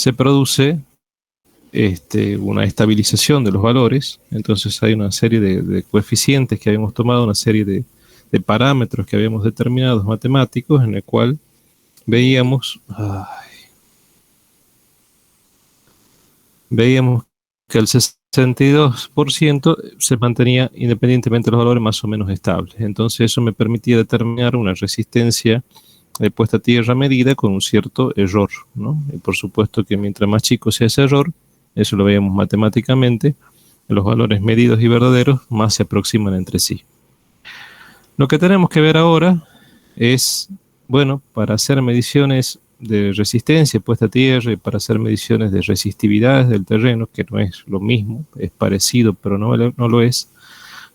se produce una estabilización de los valores. Entonces hay una serie de coeficientes que habíamos tomado, una serie de parámetros que habíamos determinado matemáticos, en el cual veíamos que el 62% se mantenía independientemente de los valores más o menos estables. Entonces eso me permitía determinar una resistencia de puesta a tierra medida con un cierto error, ¿no? Y por supuesto que mientras más chico sea ese error, eso lo veíamos matemáticamente, los valores medidos y verdaderos más se aproximan entre sí. Lo que tenemos que ver ahora es, bueno, para hacer mediciones de resistencia puesta a tierra y para hacer mediciones de resistividades del terreno, que no es lo mismo, es parecido, pero no lo es.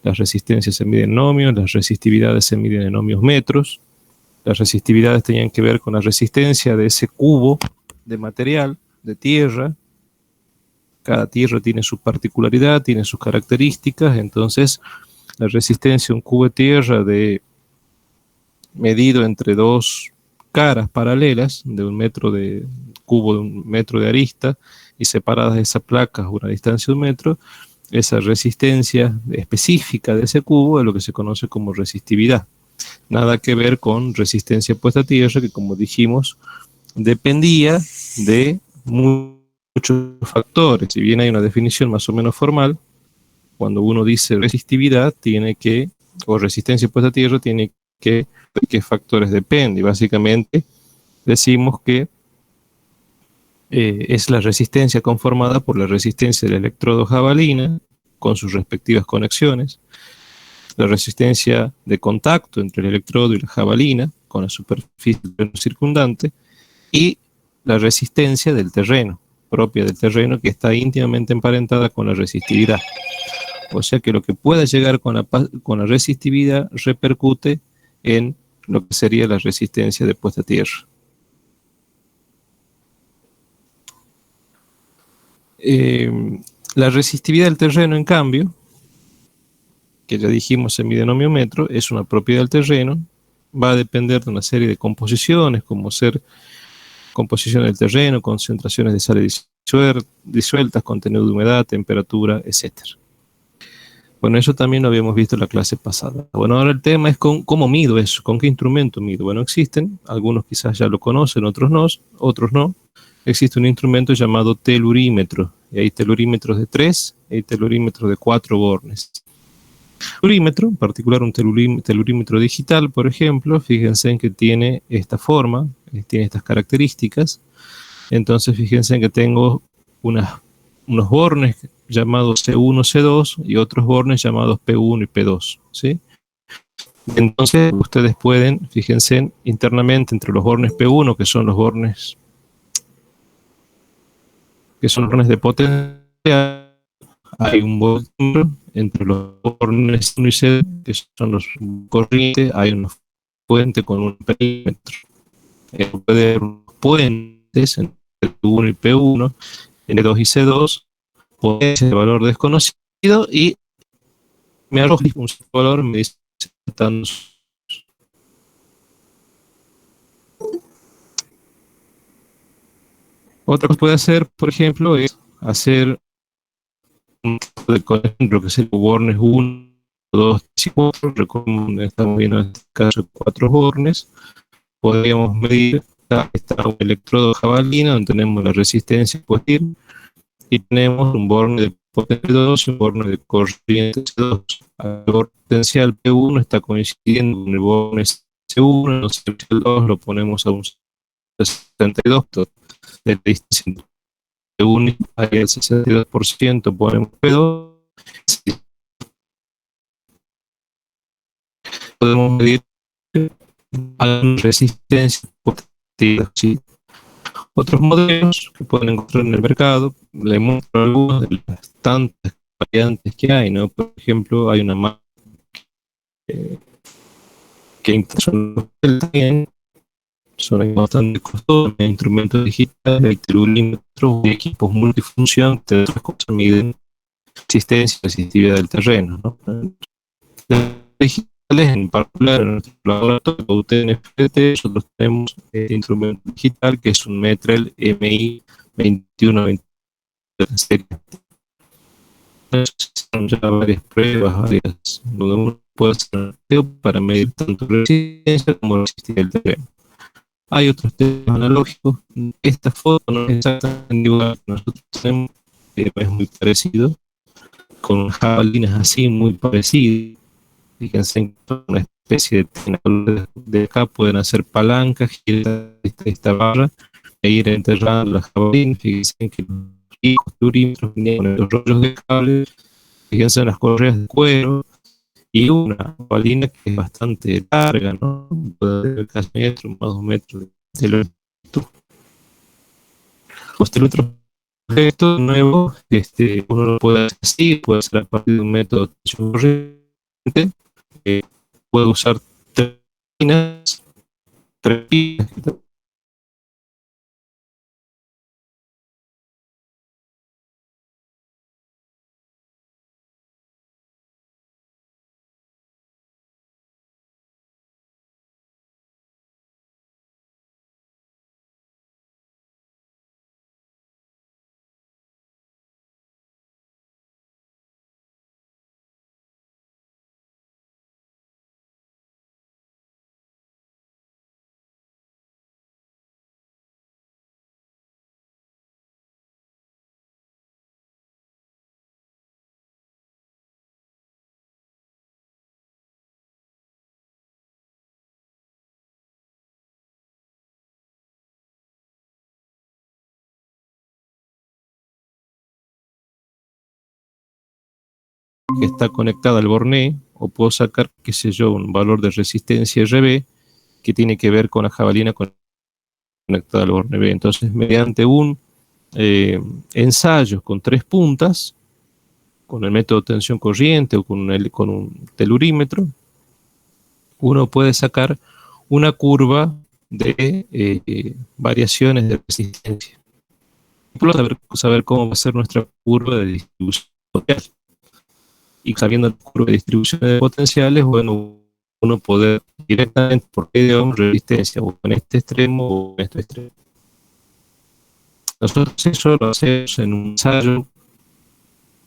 Las resistencias se miden en ohmios, las resistividades se miden en ohmios metros. Las resistividades tenían que ver con la resistencia de ese cubo de material, de tierra. Cada tierra tiene su particularidad, tiene sus características, entonces la resistencia de un cubo de tierra medido entre dos caras paralelas de un metro de cubo, de un metro de arista, y separadas de esa placa a una distancia de 1 metro, esa resistencia específica de ese cubo es lo que se conoce como resistividad. Nada que ver con resistencia puesta a tierra, que como dijimos, dependía de muchos factores. Si bien hay una definición más o menos formal, cuando uno dice resistividad, o resistencia puesta a tierra, tiene que de qué factores depende. Y básicamente decimos que es la resistencia conformada por la resistencia del electrodo jabalina con sus respectivas conexiones, la resistencia de contacto entre el electrodo y la jabalina con la superficie circundante, y la resistencia del terreno, propia del terreno, que está íntimamente emparentada con la resistividad. O sea que lo que pueda llegar con la resistividad repercute en lo que sería la resistencia de puesta a tierra. La resistividad del terreno, en cambio, que ya dijimos se mide en ohmiometro, es una propiedad del terreno, va a depender de una serie de composiciones, como ser composición del terreno, concentraciones de sales disueltas, contenido de humedad, temperatura, etc. Bueno, eso también lo habíamos visto en la clase pasada. Bueno, ahora el tema es cómo mido eso, con qué instrumento mido. Bueno, existen, algunos quizás ya lo conocen, otros no. Existe un instrumento llamado telurímetro, y hay telurímetros de 3 y telurímetros de 4 bornes. Telurímetro, en particular un telurímetro digital, por ejemplo, fíjense en que tiene esta forma, tiene estas características. Entonces fíjense en que tengo unos bornes llamados C1, C2 y otros bornes llamados P1 y P2, ¿sí? Entonces ustedes pueden, fíjense internamente entre los bornes P1, que son los bornes de potencia, hay un voltímetro. Entre los bornes 1 y C, que son los corrientes, hay una fuente con un perímetro. Puede haber unos puentes entre P1 y P1, entre 2 y C2, puede ser valor desconocido, y me arroja un valor, me dice otra cosa que puede hacer, por ejemplo, es hacer lo que es el bornes 1, 2, 3 y 4, estamos viendo en este caso 4 bornes. Podríamos medir, está un electrodo jabalina donde tenemos la resistencia positiva y tenemos un borne de potencia 2 y un borne de corriente C2. El potencial P1 está coincidiendo con el borne C1, entonces el C2 lo ponemos a un 62 de la distancia P1 y el 62% ponemos P2. Podemos medir a resistencia positiva, ¿sí? Otros modelos que pueden encontrar en el mercado, les muestro algunos de las tantas variantes que hay, ¿no? Por ejemplo, hay una marca que son bastante costosos, hay instrumentos digitales, hay telurímetros, hay equipos multifunción que otras cosas miden resistencia y resistividad del terreno, ¿no? Digitales, en particular en nuestro laboratorio UTNFT, nosotros tenemos este instrumento digital que es un Metrel MI 21, 22 son ya varias pruebas, donde uno puede hacer un testeo para medir tanto resistencia como resistencia del terreno. Hay otros temas analógicos. Esta foto no es exactamente igual que nosotros tenemos, es muy parecido, con jabalinas así muy parecidas. Fíjense en una especie de tenedor de acá pueden hacer palancas, girar esta barra e ir enterrando las jabalinas. Fíjense que los hijos durímetros vienen con los rollos de cable, fíjense en las correas de cuero, y una jabalina que es bastante larga, ¿no? Puede tener casi metro, más de 2 metros de longitud. Posterior esto nuevo, uno lo puede hacer así, puede hacer a partir de un método de tensión corriente, puede usar tres pilas que está conectada al borné, o puedo sacar, qué sé yo, un valor de resistencia RB que tiene que ver con la jabalina conectada al borné B. Entonces, mediante un ensayo con 3 puntas, con el método de tensión corriente o con un telurímetro, uno puede sacar una curva de variaciones de resistencia. Saber cómo va a ser nuestra curva de distribución potencial. Y sabiendo la curva de distribución de potenciales, bueno, uno puede directamente por qué de resistencia, o en este extremo o en este extremo. Nosotros eso lo hacemos en un ensayo.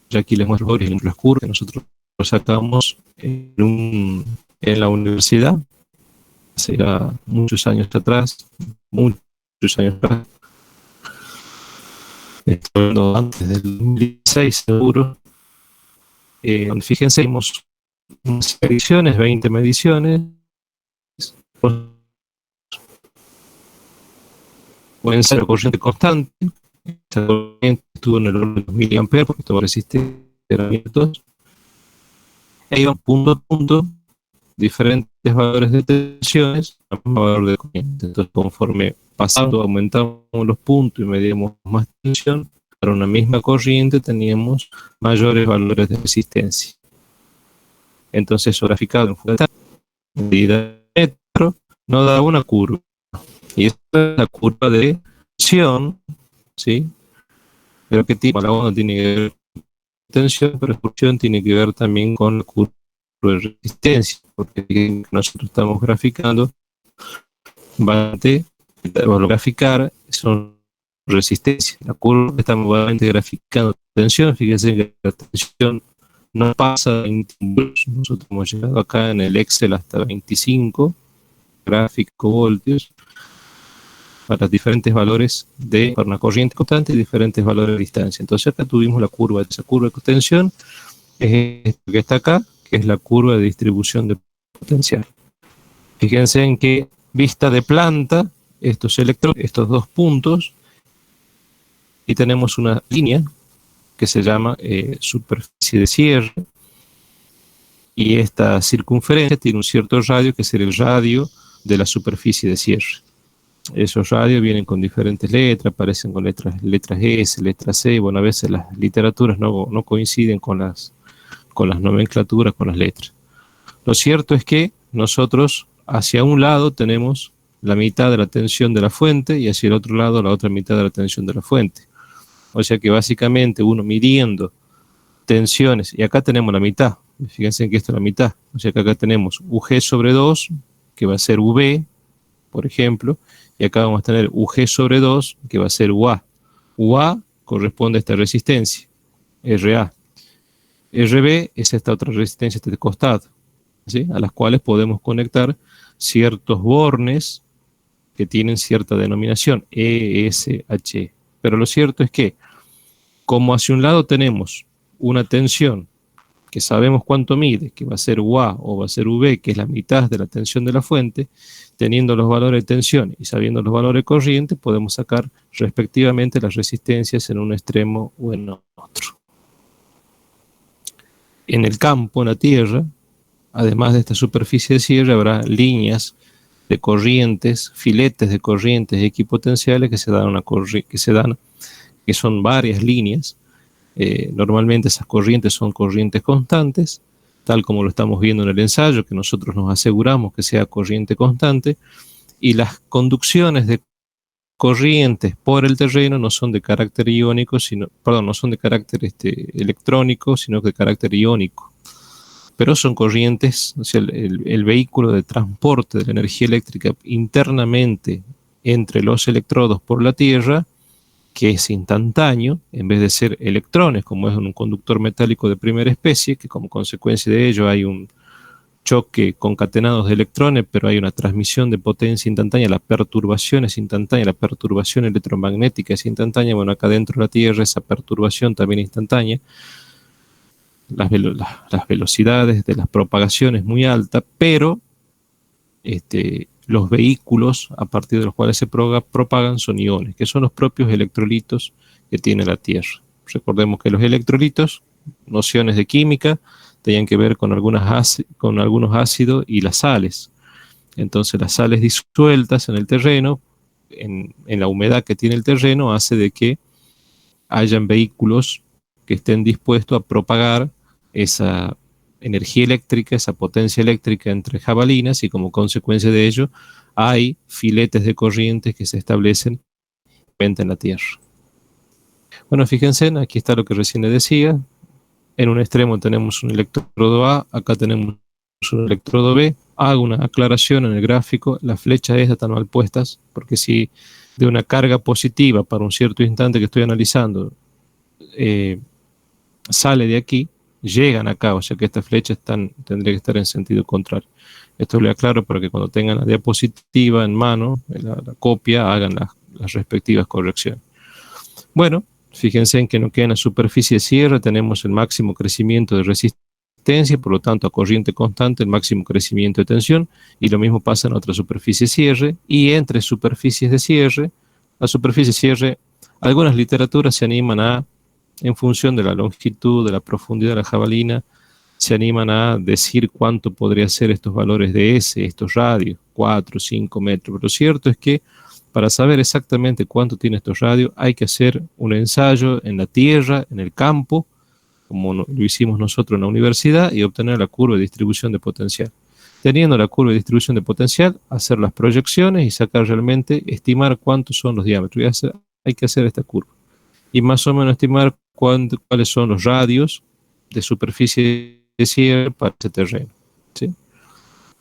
Ya aquí les muestro las curvas que nosotros lo sacamos en la universidad, hace ya muchos años atrás, estoy hablando antes del 2016 seguro. Fíjense, hemos unas mediciones, 20 mediciones, pueden ser corriente constante, esta corriente estuvo en el orden de 2000 amperes, porque todo resiste herramientas, e iban punto a punto, diferentes valores de tensiones, el mismo valor de corriente. Entonces, conforme pasando, aumentamos los puntos y medíamos más tensión, para una misma corriente teníamos mayores valores de resistencia. Entonces, eso graficado en función de medida de metro, nos da una curva. Y esta es la curva de tensión, ¿sí? Pero que tipo, la onda tiene que ver con tensión, pero la función tiene que ver también con la curva de resistencia, porque nosotros estamos graficando bastante, graficar son resistencia. La curva que estamos graficando tensión, fíjense que la tensión no pasa de 20 voltios. Nosotros hemos llegado acá en el Excel hasta 25 gráfico voltios para diferentes valores para una corriente constante y diferentes valores de distancia. Entonces acá tuvimos la curva, esa curva de tensión es esto que está acá, que es la curva de distribución de potencial. Fíjense en que vista de planta, estos electrones, estos dos puntos, y tenemos una línea que se llama superficie de cierre, y esta circunferencia tiene un cierto radio, que es el radio de la superficie de cierre. Esos radios vienen con diferentes letras, aparecen con letras S, letras C. Bueno, a veces las literaturas no coinciden con las nomenclaturas, con las letras. Lo cierto es que nosotros hacia un lado tenemos la mitad de la tensión de la fuente y hacia el otro lado la otra mitad de la tensión de la fuente. O sea que básicamente uno midiendo tensiones, y acá tenemos la mitad, fíjense que esto es la mitad, o sea que acá tenemos UG sobre 2, que va a ser UV, por ejemplo, y acá vamos a tener UG sobre 2, que va a ser UA. UA corresponde a esta resistencia, RA. RB es esta otra resistencia de este costado, ¿sí? A las cuales podemos conectar ciertos bornes que tienen cierta denominación, E, S, H. Pero lo cierto es que, como hacia un lado tenemos una tensión que sabemos cuánto mide, que va a ser UA o va a ser UB, que es la mitad de la tensión de la fuente, teniendo los valores de tensión y sabiendo los valores de corriente, podemos sacar respectivamente las resistencias en un extremo o en otro. En el campo, en la Tierra, además de esta superficie de cierre, habrá líneas de corrientes, filetes de corrientes equipotenciales que son varias líneas. Normalmente esas corrientes son corrientes constantes, tal como lo estamos viendo en el ensayo, que nosotros nos aseguramos que sea corriente constante, y las conducciones de corrientes por el terreno no son de carácter iónico, no son de carácter electrónico, sino de carácter iónico. Pero son corrientes, o sea, el vehículo de transporte de la energía eléctrica internamente entre los electrodos por la Tierra, que es instantáneo, en vez de ser electrones, como es un conductor metálico de primera especie, que como consecuencia de ello hay un choque concatenados de electrones, pero hay una transmisión de potencia instantánea, la perturbación es instantánea, la perturbación electromagnética es instantánea. Bueno, acá dentro de la Tierra esa perturbación también es instantánea, las velocidades de las propagaciones muy altas, pero los vehículos a partir de los cuales se propagan son iones, que son los propios electrolitos que tiene la Tierra. Recordemos que los electrolitos, nociones de química, tenían que ver con algunos ácidos y las sales. Entonces las sales disueltas en el terreno, en la humedad que tiene el terreno, hace de que hayan vehículos que estén dispuestos a propagar esa energía eléctrica, esa potencia eléctrica entre jabalinas, y como consecuencia de ello hay filetes de corrientes que se establecen en la Tierra. Bueno, fíjense, aquí está lo que recién les decía. En un extremo tenemos un electrodo A, acá tenemos un electrodo B. Hago una aclaración en el gráfico, las flechas estas están mal puestas, porque si de una carga positiva para un cierto instante que estoy analizando sale de aquí, llegan acá, o sea que estas flechas tendrían que estar en sentido contrario. Esto lo aclaro para que cuando tengan la diapositiva en mano, la copia, hagan las respectivas correcciones. Bueno, fíjense en que no queda en la superficie de cierre, tenemos el máximo crecimiento de resistencia, por lo tanto a corriente constante el máximo crecimiento de tensión, y lo mismo pasa en otra superficie de cierre, y entre superficies de cierre, la superficie de cierre, algunas literaturas se animan a, en función de la longitud, de la profundidad de la jabalina, se animan a decir cuánto podría ser estos valores de S, estos radios, 4, 5 metros. Pero lo cierto es que para saber exactamente cuánto tiene estos radios, hay que hacer un ensayo en la tierra, en el campo, como lo hicimos nosotros en la universidad, y obtener la curva de distribución de potencial. Teniendo la curva de distribución de potencial, hacer las proyecciones y sacar realmente, estimar cuántos son los diámetros. Hay que hacer esta curva. Y más o menos estimar cuáles son los radios de superficie de cierre para ese terreno, ¿sí?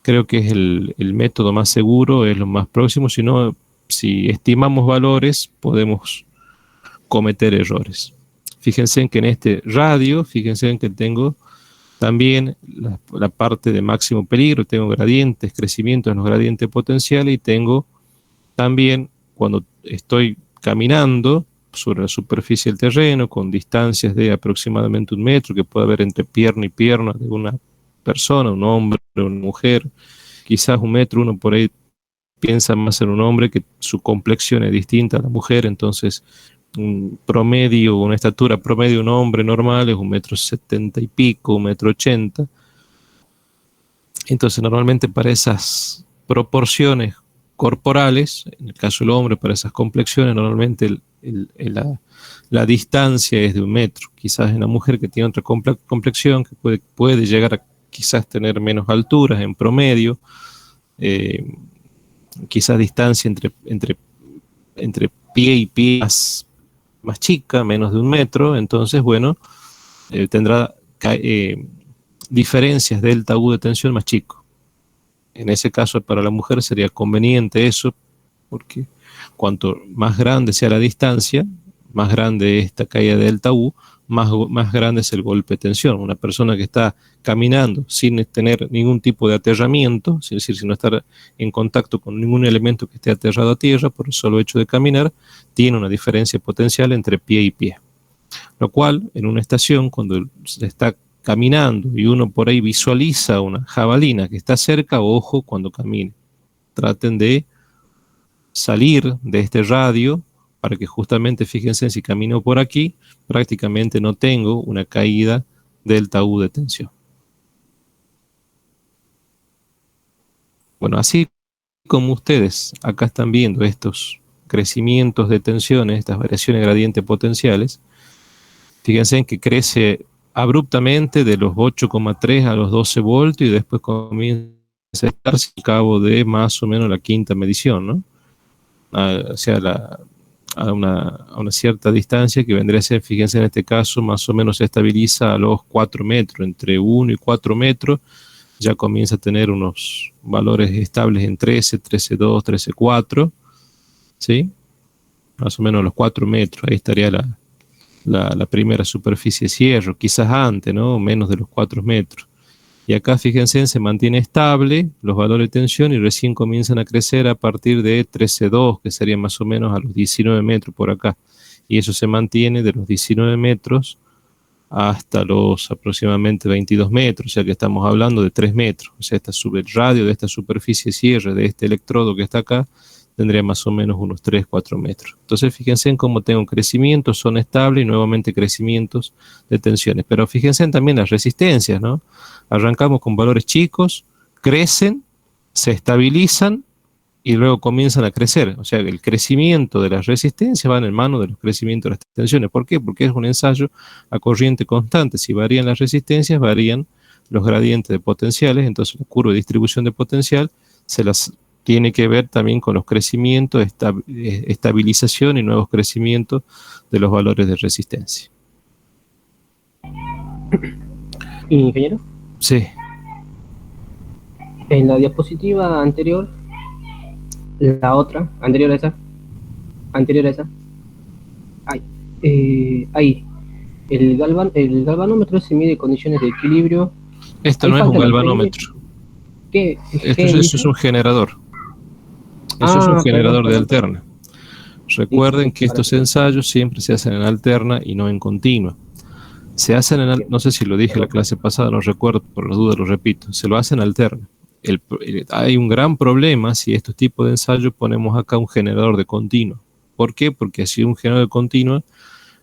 Creo que es el método más seguro, es lo más próximo. Si estimamos valores, podemos cometer errores. Fíjense en que en este radio, fíjense en que tengo también la parte de máximo peligro, tengo gradientes, crecimientos en los gradientes potenciales, y tengo también, cuando estoy caminando sobre la superficie del terreno, con distancias de aproximadamente 1 metro, que puede haber entre pierna y pierna de una persona, un hombre, una mujer, quizás 1 metro, uno por ahí piensa más en un hombre, que su complexión es distinta a la mujer, entonces un promedio, una estatura promedio de un hombre normal es 1,70 m y pico, 1,80 m. Entonces normalmente para esas proporciones corporales, en el caso del hombre, para esas complexiones, normalmente la distancia es de 1 metro. Quizás en la mujer, que tiene otra complexión, que puede llegar a quizás tener menos alturas en promedio, quizás distancia entre pie y pie más chica, menos de 1 metro. Entonces, bueno, tendrá diferencias delta U de tensión más chico. En ese caso, para la mujer sería conveniente eso, porque cuanto más grande sea la distancia, más grande esta caída de delta U, más grande es el golpe de tensión. Una persona que está caminando sin tener ningún tipo de aterramiento, es decir, sin estar en contacto con ningún elemento que esté aterrado a tierra, por el solo hecho de caminar, tiene una diferencia potencial entre pie y pie. Lo cual, en una estación, cuando se está caminando y uno por ahí visualiza una jabalina que está cerca, ojo cuando camine. Traten de salir de este radio para que justamente, fíjense, si camino por aquí, prácticamente no tengo una caída delta U de tensión. Bueno, así como ustedes acá están viendo estos crecimientos de tensiones, estas variaciones gradiente potenciales, fíjense en que crece abruptamente de los 8,3 a los 12 voltios y después comienza a estarse al cabo de más o menos la quinta medición, ¿no? O sea, a una cierta distancia que vendría a ser, fíjense en este caso, más o menos se estabiliza a los 4 metros, entre 1 y 4 metros, ya comienza a tener unos valores estables en 13, 13,2, 13,4, ¿sí? Más o menos a los 4 metros, ahí estaría la primera superficie de cierre, quizás antes, ¿no? Menos de los 4 metros. Y acá, fíjense, se mantiene estable los valores de tensión y recién comienzan a crecer a partir de 13,2, que sería más o menos a los 19 metros por acá. Y eso se mantiene de los 19 metros hasta los aproximadamente 22 metros, ya que estamos hablando de 3 metros. O sea, el radio de esta superficie de cierre, de este electrodo que está acá, tendría más o menos unos 3, 4 metros. Entonces, fíjense en cómo tengo crecimientos, son estables y nuevamente crecimientos de tensiones. Pero fíjense en también las resistencias, ¿no? Arrancamos con valores chicos, crecen, se estabilizan y luego comienzan a crecer. O sea, el crecimiento de las resistencias va en mano de los crecimientos de las tensiones. ¿Por qué? Porque es un ensayo a corriente constante. Si varían las resistencias, varían los gradientes de potenciales. Entonces, la curva de distribución de potencial se las tiene que ver también con los crecimientos, estabilización y nuevos crecimientos de los valores de resistencia. Ingeniero. Sí. En la diapositiva anterior, la otra, anterior a esa, ahí, el galvanómetro se mide condiciones de equilibrio. Esto no es un galvanómetro. ¿Qué? Eso es un generador. Eso es un generador de alterna. Recuerden que estos ensayos siempre se hacen en alterna y no en continua. Se hacen no sé si lo dije en la clase pasada, no recuerdo, por las dudas lo repito, se lo hacen alterna. Hay un gran problema si estos tipos de ensayos ponemos acá un generador de continua. ¿Por qué? Porque si un generador de continua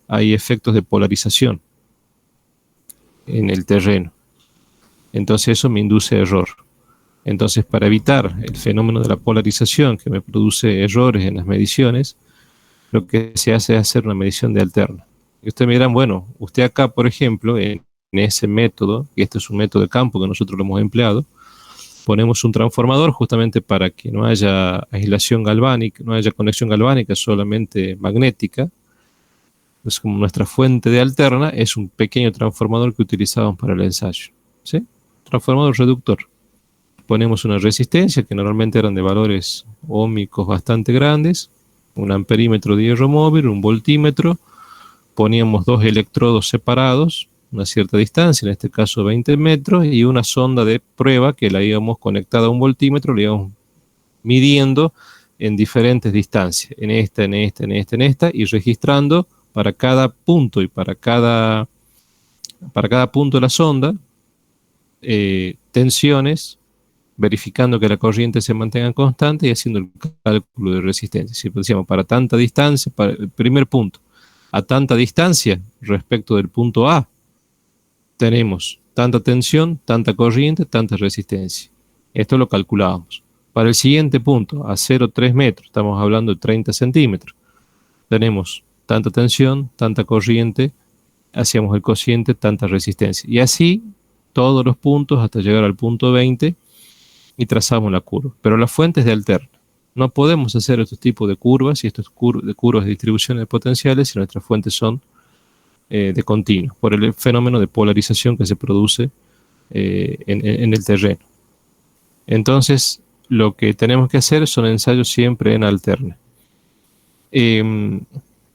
hay efectos de polarización en el terreno. Entonces eso me induce error. Entonces, para evitar el fenómeno de la polarización que me produce errores en las mediciones, lo que se hace es hacer una medición de alterna. Y ustedes me dirán, bueno, usted acá, por ejemplo, en ese método, y este es un método de campo que nosotros lo hemos empleado, ponemos un transformador justamente para que no haya aislación galvánica, no haya conexión galvánica, solamente magnética. Es como nuestra fuente de alterna, es un pequeño transformador que utilizamos para el ensayo, ¿sí? Transformador reductor. Ponemos una resistencia que normalmente eran de valores óhmicos bastante grandes, un amperímetro de hierro móvil, un voltímetro, poníamos dos electrodos separados, una cierta distancia, en este caso 20 metros, y una sonda de prueba que la íbamos conectada a un voltímetro, la íbamos midiendo en diferentes distancias, en esta, y registrando para cada punto y para cada punto de la sonda tensiones, verificando que la corriente se mantenga constante y haciendo el cálculo de resistencia. Si decíamos para tanta distancia, para el primer punto, a tanta distancia respecto del punto A, tenemos tanta tensión, tanta corriente, tanta resistencia. Esto lo calculábamos. Para el siguiente punto, a 0,3 metros, estamos hablando de 30 centímetros, tenemos tanta tensión, tanta corriente, hacíamos el cociente, tanta resistencia. Y así todos los puntos hasta llegar al punto 20 y trazamos la curva. Pero la fuente es de alterna. No podemos hacer estos tipos de curvas y estos curvas de distribución de potenciales si nuestras fuentes son de continuo, por el fenómeno de polarización que se produce en el terreno. Entonces, lo que tenemos que hacer son ensayos siempre en alterna.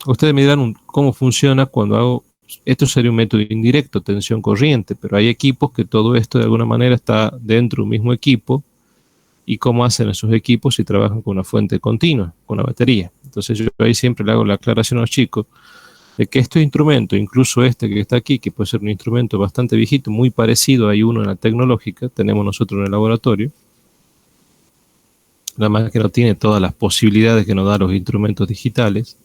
Ustedes me dirán cómo funciona cuando hago, esto sería un método indirecto, tensión corriente, pero hay equipos que todo esto de alguna manera está dentro de un mismo equipo, y cómo hacen esos equipos si trabajan con una fuente continua, con una batería. Entonces yo ahí siempre le hago la aclaración a los chicos de que estos instrumentos, incluso este que está aquí, que puede ser un instrumento bastante viejito, muy parecido, hay uno en la tecnológica, tenemos nosotros en el laboratorio, nada más que no tiene todas las posibilidades que nos dan los instrumentos digitales.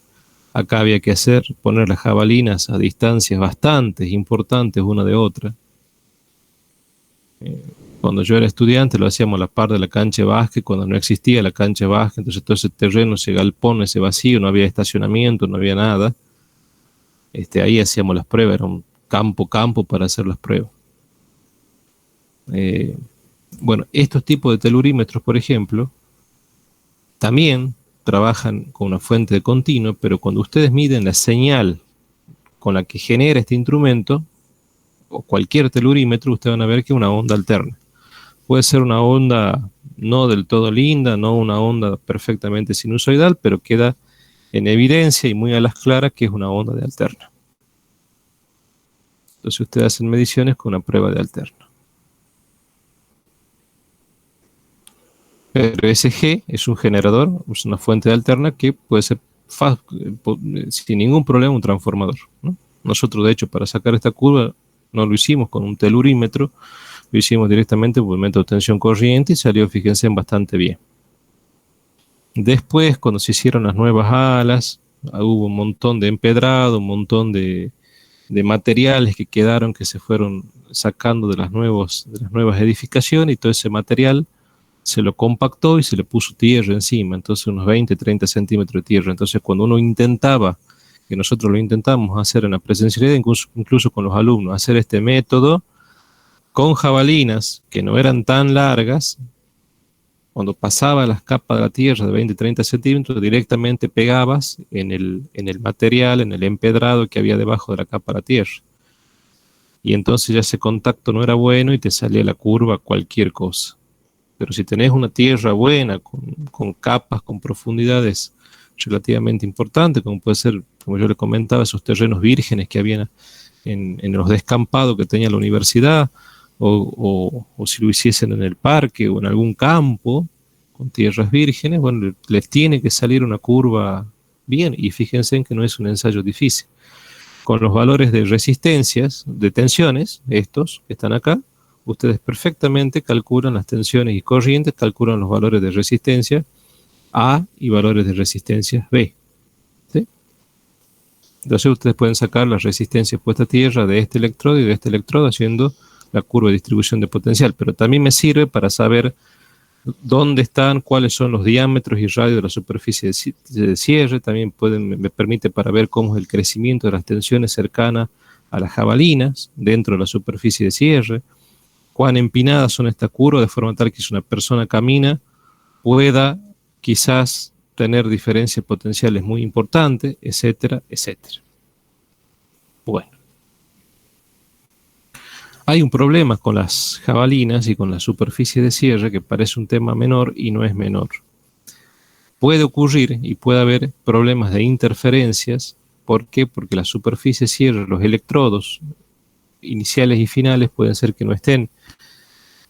Acá había que poner las jabalinas a distancias bastante importantes una de otra. Cuando yo era estudiante lo hacíamos a la par de la cancha de básquet, cuando no existía la cancha de básquet, entonces todo ese terreno, ese galpón, ese vacío, no había estacionamiento, no había nada. Ahí hacíamos las pruebas, era un campo para hacer las pruebas. Bueno, estos tipos de telurímetros, por ejemplo, también trabajan con una fuente de continuo, pero cuando ustedes miden la señal con la que genera este instrumento, o cualquier telurímetro, ustedes van a ver que es una onda alterna. Puede ser una onda no del todo linda, no una onda perfectamente sinusoidal, pero queda en evidencia y muy a las claras que es una onda de alterna. Entonces ustedes hacen mediciones con una prueba de alterna. Pero ese G es un generador, es una fuente de alterna que puede ser sin ningún problema un transformador, ¿no? Nosotros, de hecho, para sacar esta curva no lo hicimos con un telurímetro, lo hicimos directamente por el método de tensión corriente y salió, fíjense, bastante bien. Después, cuando se hicieron las nuevas alas, hubo un montón de empedrado, un montón de materiales que quedaron, que se fueron sacando de las nuevas edificaciones, y todo ese material se lo compactó y se le puso tierra encima, entonces unos 20, 30 centímetros de tierra. Entonces cuando uno intentaba, que nosotros lo intentamos hacer en la presencialidad, incluso con los alumnos, hacer este método con jabalinas que no eran tan largas, cuando pasaba las capas de la tierra de 20, 30 centímetros, directamente pegabas en el material, en el empedrado que había debajo de la capa de la tierra. Y entonces ya ese contacto no era bueno y te salía la curva cualquier cosa. Pero si tenés una tierra buena, con capas, con profundidades relativamente importantes, como puede ser, como yo le comentaba, esos terrenos vírgenes que había en los descampados que tenía la universidad, o si lo hiciesen en el parque o en algún campo con tierras vírgenes, bueno, les tiene que salir una curva bien, y fíjense en que no es un ensayo difícil. Con los valores de resistencias, de tensiones, estos que están acá, ustedes perfectamente calculan las tensiones y corrientes, calculan los valores de resistencia A y valores de resistencia B. ¿Sí? Entonces ustedes pueden sacar las resistencias puesta a tierra de este electrodo y de este electrodo haciendo la curva de distribución de potencial, pero también me sirve para saber dónde están, cuáles son los diámetros y radios de la superficie de cierre. También me permite para ver cómo es el crecimiento de las tensiones cercanas a las jabalinas dentro de la superficie de cierre, cuán empinadas son estas curvas, de forma tal que si una persona camina pueda quizás tener diferencias potenciales muy importantes, etcétera, etcétera. Bueno, hay un problema con las jabalinas y con la superficie de cierre que parece un tema menor y no es menor. Puede ocurrir y puede haber problemas de interferencias. ¿Por qué? Porque la superficie de cierre, los electrodos iniciales y finales pueden ser que no estén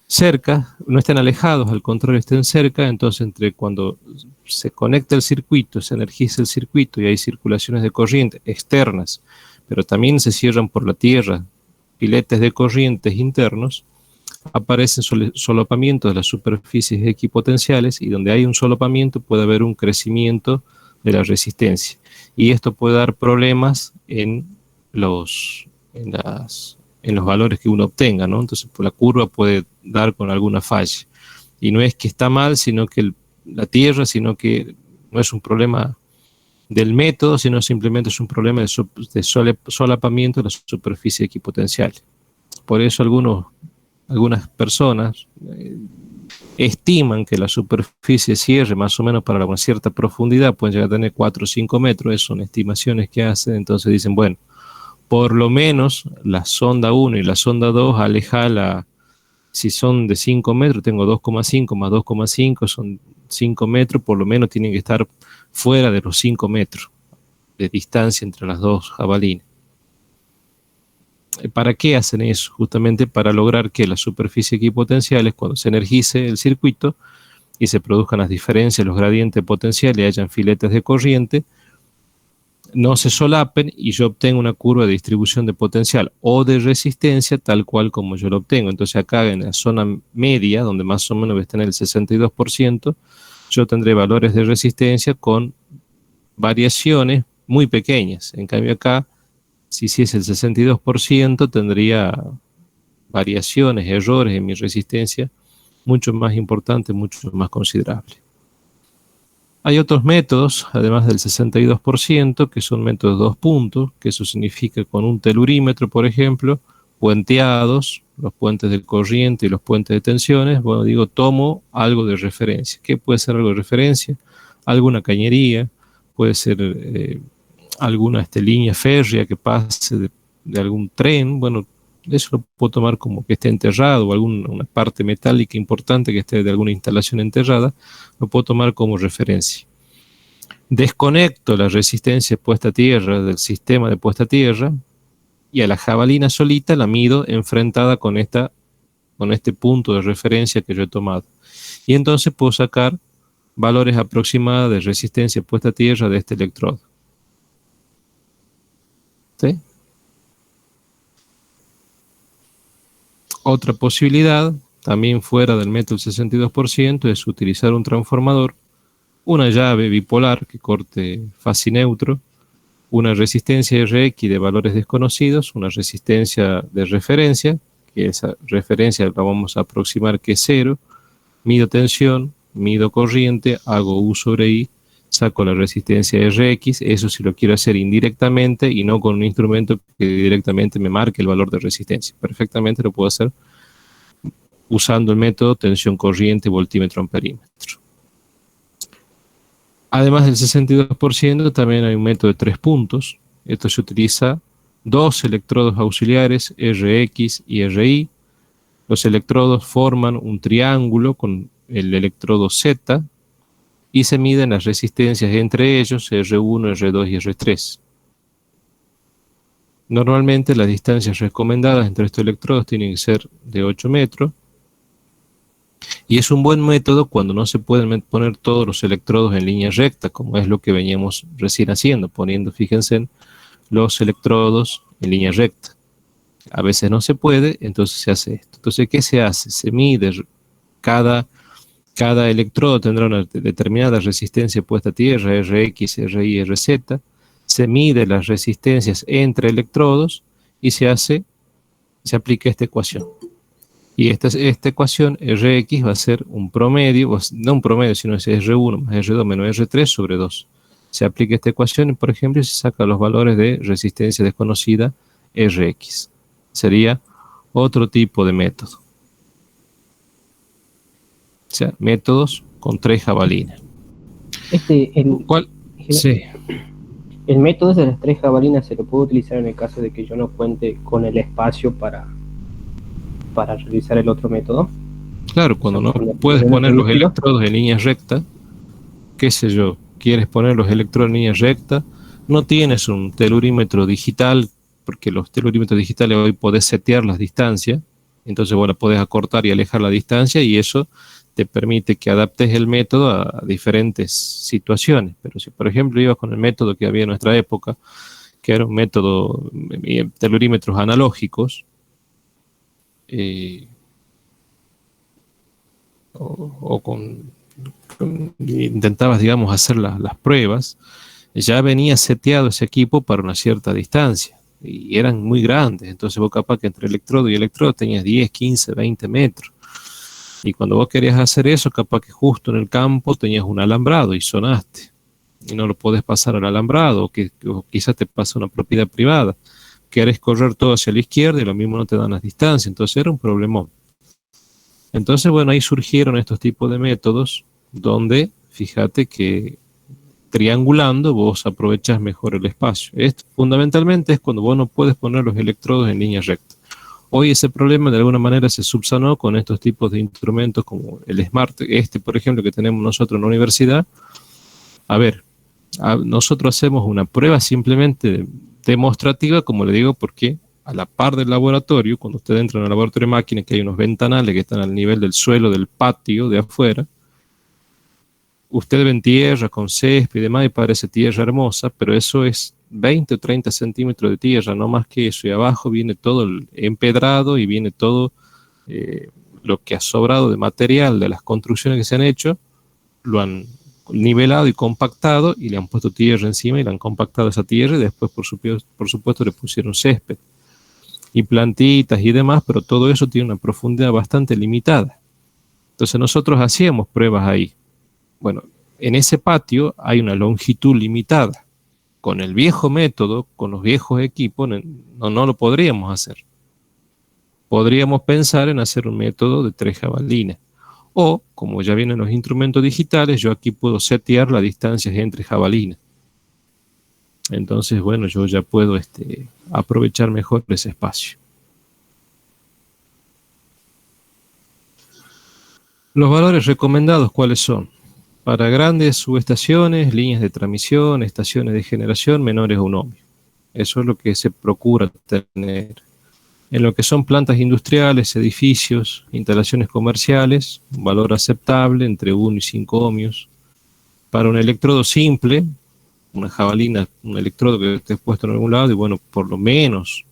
cerca, no estén alejados, al contrario, estén cerca. Entonces, entre cuando se conecta el circuito, se energiza el circuito y hay circulaciones de corriente externas, pero también se cierran por la tierra piletes de corrientes internos, aparecen solapamientos de las superficies equipotenciales, y donde hay un solapamiento puede haber un crecimiento de la resistencia, y esto puede dar problemas en los valores que uno obtenga, ¿no? Entonces la curva puede dar con alguna falla, y no es que está mal, sino que la tierra, sino que no es un problema del método, sino simplemente es un problema de solapamiento de la superficie equipotencial. Por eso algunas personas estiman que la superficie de cierre, más o menos para una cierta profundidad, pueden llegar a tener 4 o 5 metros. Son estimaciones que hacen. Entonces dicen, bueno, por lo menos la sonda 1 y la sonda 2, alejala, si son de 5 metros, tengo 2,5 más 2,5, son 5 metros, por lo menos tienen que estar fuera de los 5 metros. de distancia entre las dos jabalinas. ¿Para qué hacen eso? Justamente para lograr que las superficies equipotenciales, cuando se energice el circuito y se produzcan las diferencias, los gradientes potenciales y hayan filetes de corriente, no se solapen y yo obtengo una curva de distribución de potencial o de resistencia tal cual como yo lo obtengo. Entonces acá en la zona media, donde más o menos está en el 62%, yo tendré valores de resistencia con variaciones muy pequeñas. En cambio acá, si es el 62%, tendría variaciones, errores en mi resistencia mucho más importantes, mucho más considerables. Hay otros métodos, además del 62%, que son métodos 2 puntos, que eso significa con un telurímetro, por ejemplo, puenteados, los puentes de corriente y los puentes de tensiones. Bueno, digo, tomo algo de referencia. ¿Qué puede ser algo de referencia? Alguna cañería, puede ser alguna línea férrea que pase de algún tren. Bueno, eso lo puedo tomar como que esté enterrado, o alguna parte metálica importante que esté de alguna instalación enterrada, lo puedo tomar como referencia. Desconecto la resistencia puesta a tierra del sistema de puesta a tierra y a la jabalina solita la mido enfrentada con este punto de referencia que yo he tomado. Y entonces puedo sacar valores aproximados de resistencia puesta a tierra de este electrodo. ¿Sí? Otra posibilidad, también fuera del método 62%, es utilizar un transformador, una llave bipolar que corte fase neutro, una resistencia RX de valores desconocidos, una resistencia de referencia, que esa referencia la vamos a aproximar que es 0, mido tensión, mido corriente, hago U sobre I, saco la resistencia RX, eso si lo quiero hacer indirectamente y no con un instrumento que directamente me marque el valor de resistencia. Perfectamente lo puedo hacer usando el método tensión corriente voltímetro amperímetro. Además del 62%, también hay un método de 3 puntos. Esto se utiliza 2 electrodos auxiliares, RX y RI. Los electrodos forman un triángulo con el electrodo Z y se miden las resistencias entre ellos, R1, R2 y R3. Normalmente las distancias recomendadas entre estos electrodos tienen que ser de 8 metros. Y es un buen método cuando no se pueden poner todos los electrodos en línea recta, como es lo que veníamos recién haciendo, poniendo, fíjense, los electrodos en línea recta. A veces no se puede, entonces se hace esto. Entonces, ¿qué se hace? Se mide, cada electrodo tendrá una determinada resistencia puesta a tierra, RX, RI, RZ. Se mide las resistencias entre electrodos y se aplica esta ecuación. Y esta ecuación, Rx va a ser un promedio, no un promedio, sino es R1 más R2 menos R3 sobre 2. Se aplica esta ecuación y, por ejemplo, se saca los valores de resistencia desconocida Rx. Sería otro tipo de método. O sea, métodos con 3 jabalinas. ¿Cuál? Sí. El método de las 3 jabalinas se lo puedo utilizar en el caso de que yo no cuente con el espacio para realizar el otro método. Claro, cuando no puedes poner los electrodos en línea recta, qué sé yo, quieres poner los electrodos en línea recta, no tienes un telurímetro digital, porque los telurímetros digitales hoy podés setear las distancias, entonces bueno, podés acortar y alejar la distancia y eso te permite que adaptes el método a diferentes situaciones. Pero si por ejemplo ibas con el método que había en nuestra época, que era un método de telurímetros analógicos, intentabas, digamos, hacer las pruebas, ya venía seteado ese equipo para una cierta distancia y eran muy grandes, entonces vos capaz que entre electrodo y electrodo tenías 10, 15, 20 metros y cuando vos querías hacer eso, capaz que justo en el campo tenías un alambrado y sonaste y no lo podés pasar al alambrado, o quizás te pasa una propiedad privada, querés correr todo hacia la izquierda y lo mismo no te dan las distancias, entonces era un problemón. Entonces, bueno, ahí surgieron estos tipos de métodos donde, fíjate que triangulando vos aprovechas mejor el espacio. Esto fundamentalmente es cuando vos no puedes poner los electrodos en línea recta. Hoy ese problema de alguna manera se subsanó con estos tipos de instrumentos como el Smart, por ejemplo, que tenemos nosotros en la universidad. A ver, nosotros hacemos una prueba simplemente demostrativa, como le digo, porque a la par del laboratorio, cuando usted entra en el laboratorio de máquinas, que hay unos ventanales que están al nivel del suelo del patio de afuera, usted ve en tierra con césped y demás y parece tierra hermosa, pero eso es 20 o 30 centímetros de tierra, no más que eso, y abajo viene todo el empedrado y viene todo lo que ha sobrado de material de las construcciones que se han hecho, lo han nivelado y compactado y le han puesto tierra encima y le han compactado esa tierra y después por supuesto le pusieron césped y plantitas y demás, pero todo eso tiene una profundidad bastante limitada. Entonces nosotros hacíamos pruebas ahí. Bueno, en ese patio hay una longitud limitada. Con el viejo método, con los viejos equipos, no lo podríamos hacer. Podríamos pensar en hacer un método de 3 jabalinas. O, como ya vienen los instrumentos digitales, yo aquí puedo setear las distancias entre jabalinas. Entonces, bueno, yo ya puedo aprovechar mejor ese espacio. Los valores recomendados, ¿cuáles son? Para grandes subestaciones, líneas de transmisión, estaciones de generación menores a 1 ohmio. Eso es lo que se procura tener. En lo que son plantas industriales, edificios, instalaciones comerciales, un valor aceptable entre 1 y 5 ohmios. Para un electrodo simple, una jabalina, un electrodo que esté puesto en algún lado, y bueno, por lo menos,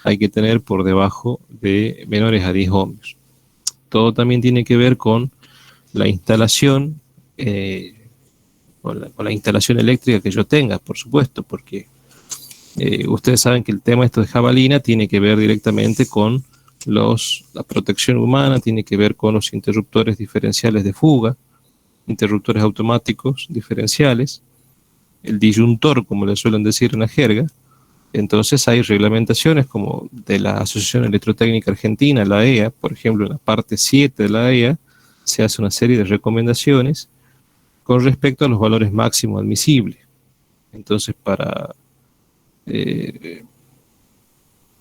hay que tener por debajo de menores a 10 ohmios. Todo también tiene que ver con la instalación, con la instalación eléctrica que yo tenga, por supuesto, porque ustedes saben que el tema esto de jabalina tiene que ver directamente con la protección humana, tiene que ver con los interruptores diferenciales de fuga, interruptores automáticos diferenciales, el disyuntor, como le suelen decir en la jerga. Entonces hay reglamentaciones como de la Asociación Electrotécnica Argentina, la EA, por ejemplo, en la parte 7 de la EA, se hace una serie de recomendaciones con respecto a los valores máximos admisibles. Entonces, para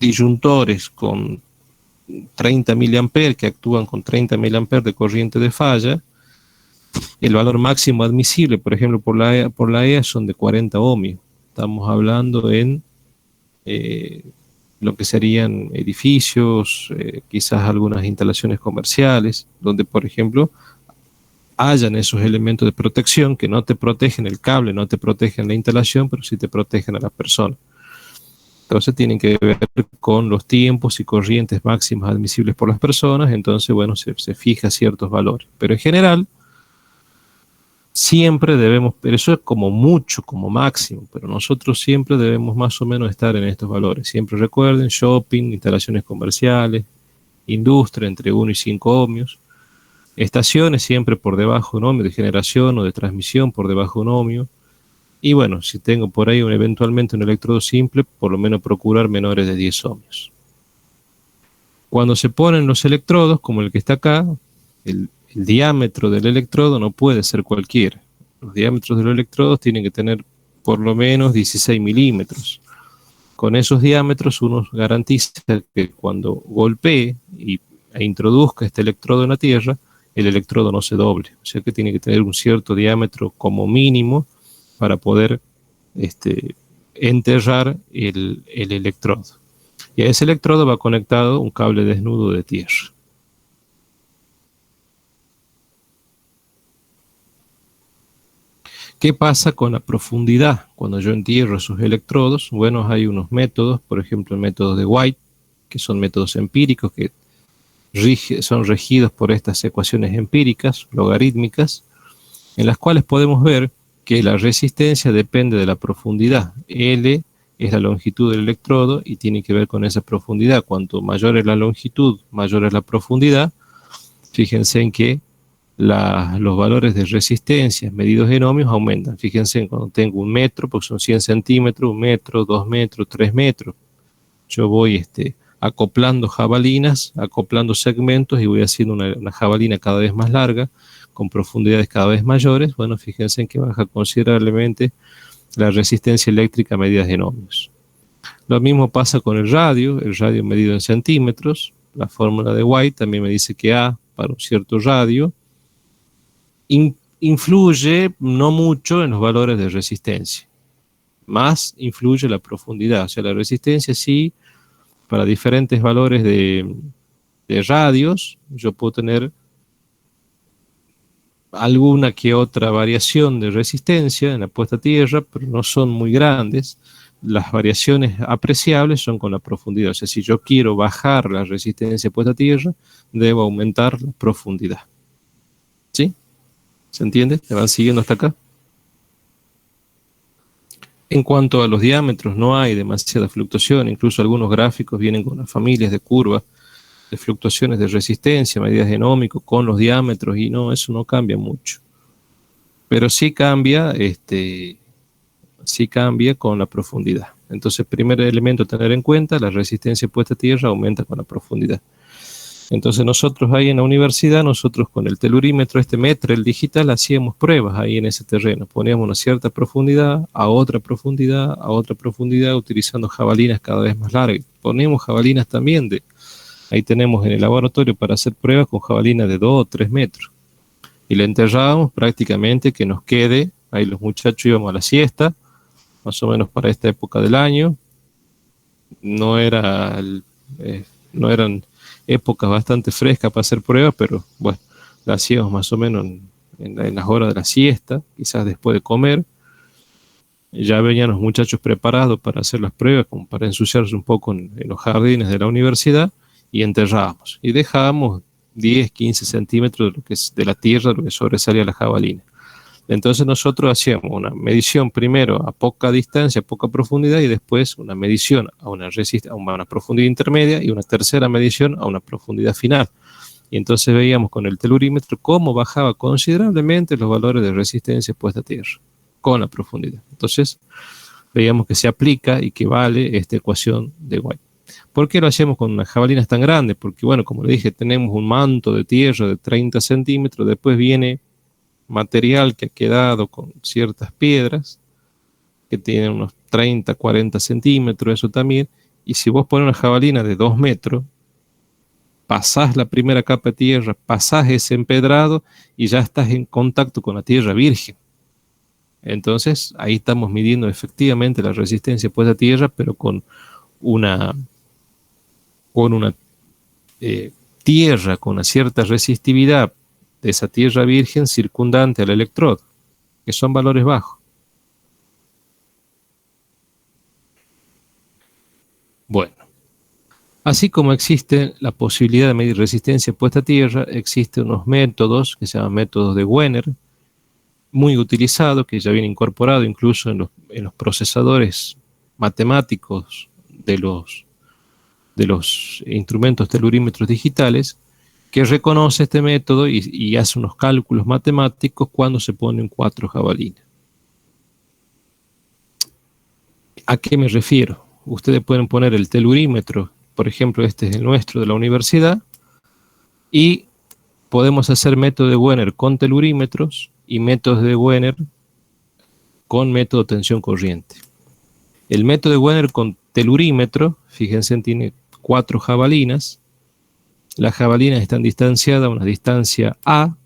disyuntores con 30 mA que actúan con 30 mA de corriente de falla, el valor máximo admisible, por ejemplo, por la EA son de 40 ohmios. Estamos hablando en lo que serían edificios, quizás algunas instalaciones comerciales, donde, por ejemplo, hayan esos elementos de protección que no te protegen el cable, no te protegen la instalación, pero sí te protegen a la persona. Entonces tienen que ver con los tiempos y corrientes máximas admisibles por las personas, entonces, bueno, se fija ciertos valores. Pero en general, siempre debemos, pero eso es como mucho, como máximo, pero nosotros siempre debemos más o menos estar en estos valores. Siempre recuerden, shopping, instalaciones comerciales, industria entre 1 y 5 ohmios, estaciones siempre por debajo de 1 ohmio, de generación o de transmisión por debajo de 1 ohmio, y bueno, si tengo por ahí eventualmente un electrodo simple, por lo menos procurar menores de 10 ohmios. Cuando se ponen los electrodos, como el que está acá, el diámetro del electrodo no puede ser cualquiera. Los diámetros de los electrodos tienen que tener por lo menos 16 milímetros. Con esos diámetros uno garantiza que cuando golpee e introduzca este electrodo en la Tierra, el electrodo no se doble. O sea que tiene que tener un cierto diámetro como mínimo para poder enterrar el electrodo. Y a ese electrodo va conectado un cable desnudo de tierra. ¿Qué pasa con la profundidad? Cuando yo entierro esos electrodos, bueno, hay unos métodos, por ejemplo, el método de White, que son métodos empíricos que son regidos por estas ecuaciones empíricas, logarítmicas, en las cuales podemos ver que la resistencia depende de la profundidad. L es la longitud del electrodo y tiene que ver con esa profundidad. Cuanto mayor es la longitud, mayor es la profundidad. Fíjense en que los valores de resistencia medidos en ohmios aumentan. Fíjense en cuando tengo 1 metro, porque son 100 centímetros, 1 metro, 2 metros, 3 metros. Yo voy acoplando jabalinas, acoplando segmentos y voy haciendo una jabalina cada vez más larga, con profundidades cada vez mayores. Bueno, fíjense en que baja considerablemente la resistencia eléctrica medida en ohmios. Lo mismo pasa con el radio medido en centímetros. La fórmula de White también me dice que A para un cierto radio influye no mucho en los valores de resistencia. Más influye la profundidad. O sea, la resistencia sí, para diferentes valores de radios, yo puedo tener alguna que otra variación de resistencia en la puesta a tierra, pero no son muy grandes. Las variaciones apreciables son con la profundidad. O sea, si yo quiero bajar la resistencia puesta a tierra, debo aumentar la profundidad. ¿Sí? ¿Se entiende? ¿Me van siguiendo hasta acá? En cuanto a los diámetros, no hay demasiada fluctuación. Incluso algunos gráficos vienen con las familias de curvas de fluctuaciones de resistencia, medidas de genómico con los diámetros, y no, eso no cambia mucho. Pero sí cambia, sí cambia con la profundidad. Entonces, primer elemento a tener en cuenta, la resistencia puesta a tierra aumenta con la profundidad. Entonces nosotros ahí en la universidad, nosotros con el telurímetro, este Metrel digital, hacíamos pruebas ahí en ese terreno. Poníamos una cierta profundidad, a otra profundidad, utilizando jabalinas cada vez más largas. Poníamos jabalinas también ahí tenemos en el laboratorio para hacer pruebas con jabalinas de 2 o 3 metros. Y le enterrábamos prácticamente que nos quede, ahí los muchachos íbamos a la siesta, más o menos para esta época del año. No eran épocas bastante frescas para hacer pruebas, pero bueno, la hacíamos más o menos en las horas de la siesta, quizás después de comer. Ya venían los muchachos preparados para hacer las pruebas, como para ensuciarse un poco en los jardines de la universidad, y enterrábamos. Y dejábamos 10, 15 centímetros de lo que es de la tierra, lo que sobresalía la jabalina. Entonces nosotros hacíamos una medición primero a poca distancia, a poca profundidad, y después una medición a una profundidad intermedia y una tercera medición a una profundidad final. Y entonces veíamos con el telurímetro cómo bajaba considerablemente los valores de resistencia puesta a tierra con la profundidad. Entonces veíamos que se aplica y que vale esta ecuación de White. ¿Por qué lo hacemos con unas jabalinas tan grandes? Porque, bueno, como le dije, tenemos un manto de tierra de 30 centímetros, después viene material que ha quedado con ciertas piedras que tienen unos 30, 40 centímetros, eso también, y si vos pones una jabalina de 2 metros, pasás la primera capa de tierra, pasás ese empedrado y ya estás en contacto con la tierra virgen. Entonces ahí estamos midiendo efectivamente la resistencia puesta a tierra, pero con una tierra con una cierta resistividad de esa tierra virgen circundante al electrodo, que son valores bajos. Bueno, así como existe la posibilidad de medir resistencia puesta a tierra, existen unos métodos que se llaman métodos de Wenner, muy utilizados, que ya viene incorporado incluso en los procesadores matemáticos de los instrumentos telurímetros digitales, que reconoce este método y hace unos cálculos matemáticos cuando se ponen 4 jabalinas. ¿A qué me refiero? Ustedes pueden poner el telurímetro, por ejemplo, este es el nuestro de la universidad, y podemos hacer método de Wenner con telurímetros y métodos de Wenner con método tensión corriente. El método de Wenner con telurímetro, fíjense, tiene 4 jabalinas. Las jabalinas están distanciadas a una distancia A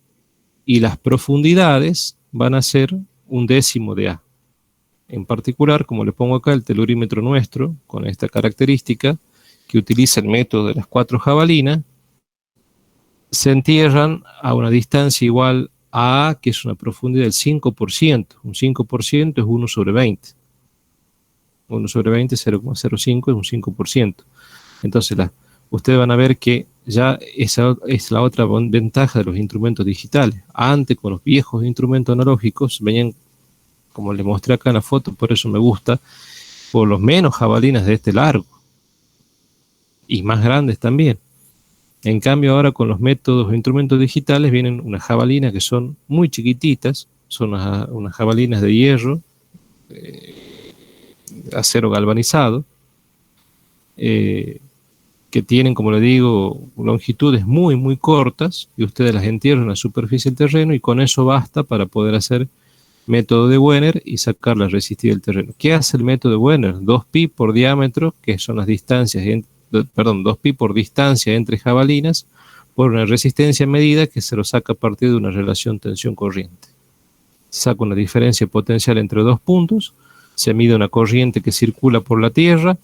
y las profundidades van a ser 1/10 de A. En particular, como le pongo acá, el telurímetro nuestro, con esta característica, que utiliza el método de las 4 jabalinas, se entierran a una distancia igual a A, que es una profundidad del 5%. Un 5% es 1 sobre 20. 1 sobre 20, 0,05 es un 5%. Entonces, ustedes van a ver que ya esa es la otra ventaja de los instrumentos digitales. Antes, con los viejos instrumentos analógicos, venían, como les mostré acá en la foto, por eso me gusta, por lo menos jabalinas de este largo, y más grandes también. En cambio, ahora con los métodos de instrumentos digitales vienen unas jabalinas que son muy chiquititas, son unas jabalinas de hierro, acero galvanizado, que tienen, como le digo, longitudes muy, muy cortas, y ustedes las entierran en la superficie del terreno, y con eso basta para poder hacer método de Wenner y sacar la resistividad del terreno. ¿Qué hace el método de Wenner? 2pi por diámetro, que son las distancias, 2pi por distancia entre jabalinas, por una resistencia medida que se lo saca a partir de una relación tensión-corriente. se saca una diferencia potencial entre dos puntos, se mide una corriente que circula por la Tierra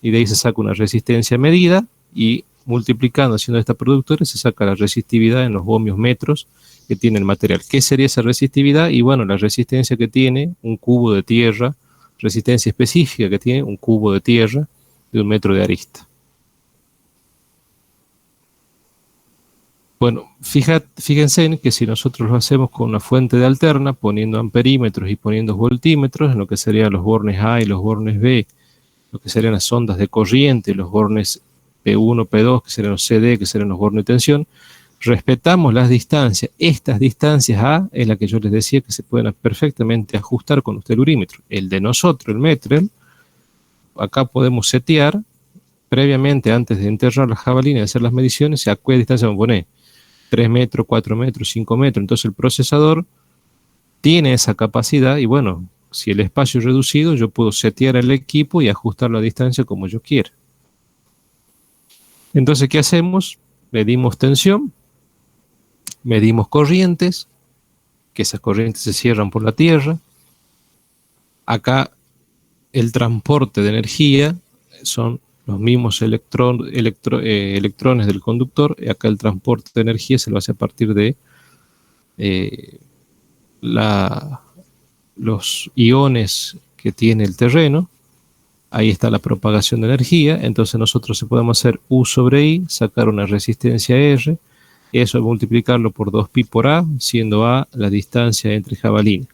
y de ahí se saca una resistencia medida y multiplicando, haciendo esta productora, se saca la resistividad en los ohmios metros que tiene el material. ¿Qué sería esa resistividad? Y bueno, la resistencia que tiene un cubo de tierra, resistencia específica que tiene un cubo de tierra de 1 metro de arista. Bueno, fíjense en que si nosotros lo hacemos con una fuente de alterna, poniendo amperímetros y poniendo voltímetros, en lo que serían los bornes A y los bornes B, lo que serían las ondas de corriente, los bornes P1, P2, que serían los CD, que serían los bornes de tensión, respetamos las distancias. Estas distancias A es la que yo les decía que se pueden perfectamente ajustar con los telurímetros. El de nosotros, el Metrel, acá podemos setear previamente, antes de enterrar la jabalina y hacer las mediciones, a qué distancia vamos a poner. 3 metros, 4 metros, 5 metros. Entonces el procesador tiene esa capacidad y bueno, si el espacio es reducido, yo puedo setear el equipo y ajustar la distancia como yo quiera. Entonces, ¿qué hacemos? Medimos tensión, medimos corrientes, que esas corrientes se cierran por la Tierra. Acá el transporte de energía son los mismos electrones del conductor, y acá el transporte de energía se lo hace a partir de los iones que tiene el terreno. Ahí está la propagación de energía. Entonces nosotros podemos hacer U sobre I, sacar una resistencia R, eso multiplicarlo por 2pi por A, siendo A la distancia entre jabalina.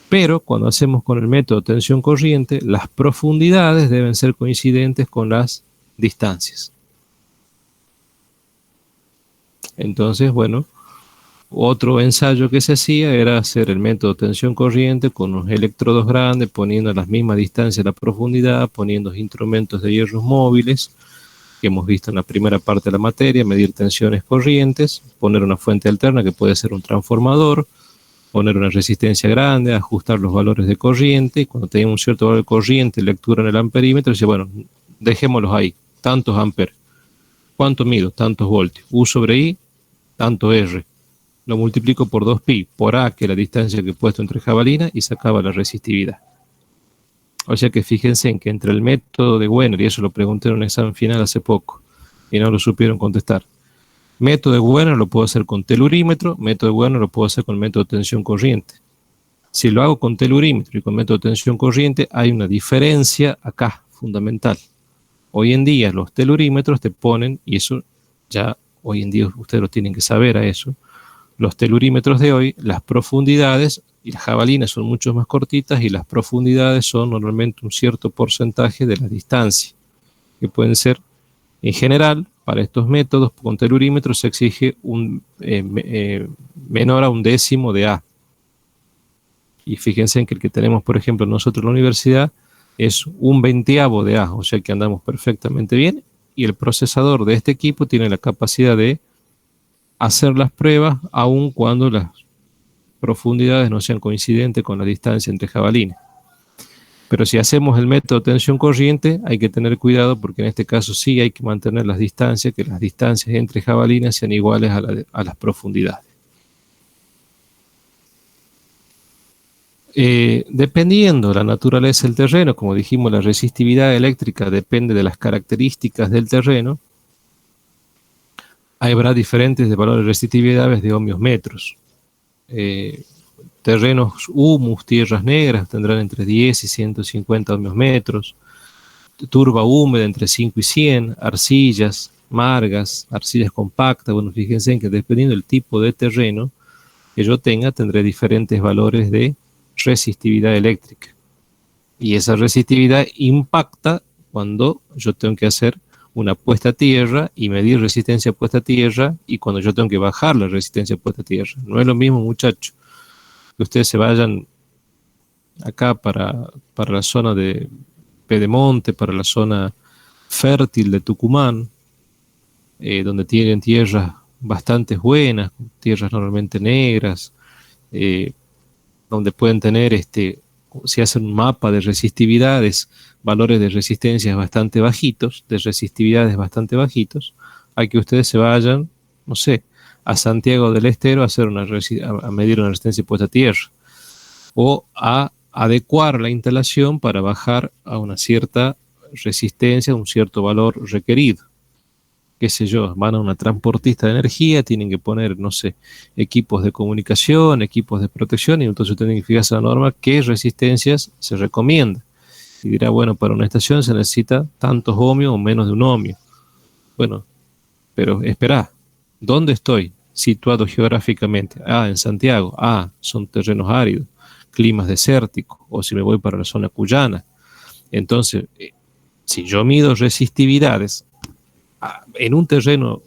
Pero cuando hacemos con el método tensión corriente, las profundidades deben ser coincidentes con las distancias. Entonces, bueno, otro ensayo que se hacía era hacer el método tensión corriente con unos electrodos grandes, poniendo a las mismas distancias la profundidad, poniendo instrumentos de hierros móviles, que hemos visto en la primera parte de la materia, medir tensiones corrientes, poner una fuente alterna que puede ser un transformador, poner una resistencia grande, ajustar los valores de corriente, y cuando tenga un cierto valor de corriente, lectura en el amperímetro, dice, bueno, dejémoslos ahí, tantos amperes. ¿Cuánto mido? Tantos voltios. U sobre I, tanto R. Lo multiplico por 2pi, por A, que es la distancia que he puesto entre jabalina, y sacaba la resistividad. O sea que fíjense en que entre el método de Wenner, y eso lo pregunté en un examen final hace poco, y no lo supieron contestar. Método de Wenner lo puedo hacer con telurímetro, método de Wenner lo puedo hacer con método de tensión corriente. Si lo hago con telurímetro y con método de tensión corriente, hay una diferencia acá, fundamental. Hoy en día los telurímetros te ponen, y eso ya hoy en día ustedes lo tienen que saber a eso, los telurímetros de hoy, las profundidades, y las jabalinas son mucho más cortitas, y las profundidades son normalmente un cierto porcentaje de la distancia, que pueden ser, en general, para estos métodos, con telurímetros se exige un menor a 1/10 de A. Y fíjense en que el que tenemos, por ejemplo, nosotros en la universidad, es 1/20 de A, o sea que andamos perfectamente bien, y el procesador de este equipo tiene la capacidad de hacer las pruebas aun cuando las profundidades no sean coincidentes con la distancia entre jabalinas. Pero si hacemos el método de tensión corriente, hay que tener cuidado porque en este caso sí hay que mantener las distancias, que las distancias entre jabalinas sean iguales a las profundidades. Dependiendo de la naturaleza del terreno, como dijimos, la resistividad eléctrica depende de las características del terreno. Habrá diferentes valores de resistividades de ohmios metros. Terrenos humus, tierras negras, tendrán entre 10 y 150 ohmios metros. Turba húmeda entre 5 y 100. Arcillas, margas, arcillas compactas. Bueno, fíjense en que dependiendo del tipo de terreno que yo tenga, tendré diferentes valores de resistividad eléctrica. Y esa resistividad impacta cuando yo tengo que hacer una puesta a tierra y medir resistencia puesta a tierra, y cuando yo tengo que bajar la resistencia puesta a tierra. No es lo mismo, muchachos, que ustedes se vayan acá para la zona de Pedemonte, para la zona fértil de Tucumán, donde tienen tierras bastante buenas, tierras normalmente negras, donde pueden tener, si hacen un mapa de resistividades, valores de resistencias bastante bajitos, de resistividades bastante bajitos, a que ustedes se vayan, no sé, a Santiago del Estero a medir una resistencia puesta a tierra. o a adecuar la instalación para bajar a una cierta resistencia, a un cierto valor requerido. Qué sé yo, van a una transportista de energía, tienen que poner, no sé, equipos de comunicación, equipos de protección, y entonces tienen que fijarse la norma qué resistencias se recomienda. Y dirá, bueno, para una estación se necesita tantos ohmios o menos de un ohmio. Bueno, pero espera, ¿dónde estoy situado geográficamente? Ah, en Santiago. Ah, son terrenos áridos, climas desérticos, o si me voy para la zona cuyana. Entonces, si yo mido resistividades en un terreno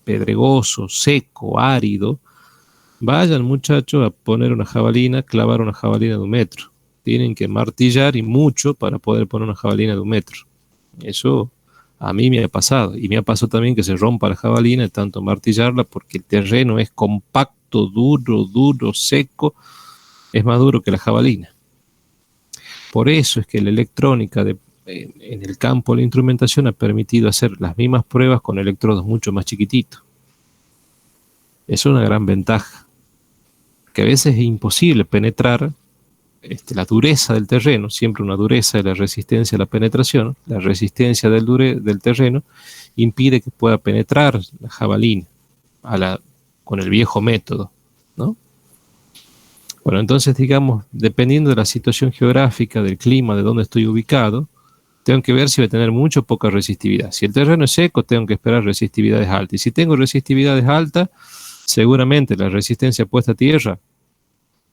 pedregoso, seco, árido, vayan muchachos a poner una jabalina, clavar una jabalina de 1 metro. Tienen que martillar y mucho para poder poner una jabalina de 1 metro. Eso a mí me ha pasado. Y me ha pasado también que se rompa la jabalina de tanto martillarla porque el terreno es compacto, duro, seco. Es más duro que la jabalina. Por eso es que la electrónica en el campo de la instrumentación ha permitido hacer las mismas pruebas con electrodos mucho más chiquititos. Es una gran ventaja, que a veces es imposible penetrar la dureza del terreno, siempre una dureza de la resistencia a la penetración, la resistencia del terreno impide que pueda penetrar la jabalina con el viejo método, ¿no? Bueno, entonces digamos, dependiendo de la situación geográfica, del clima, de dónde estoy ubicado, tengo que ver si voy a tener mucha o poca resistividad. Si el terreno es seco, tengo que esperar resistividades altas. Y si tengo resistividades altas, seguramente la resistencia puesta a tierra,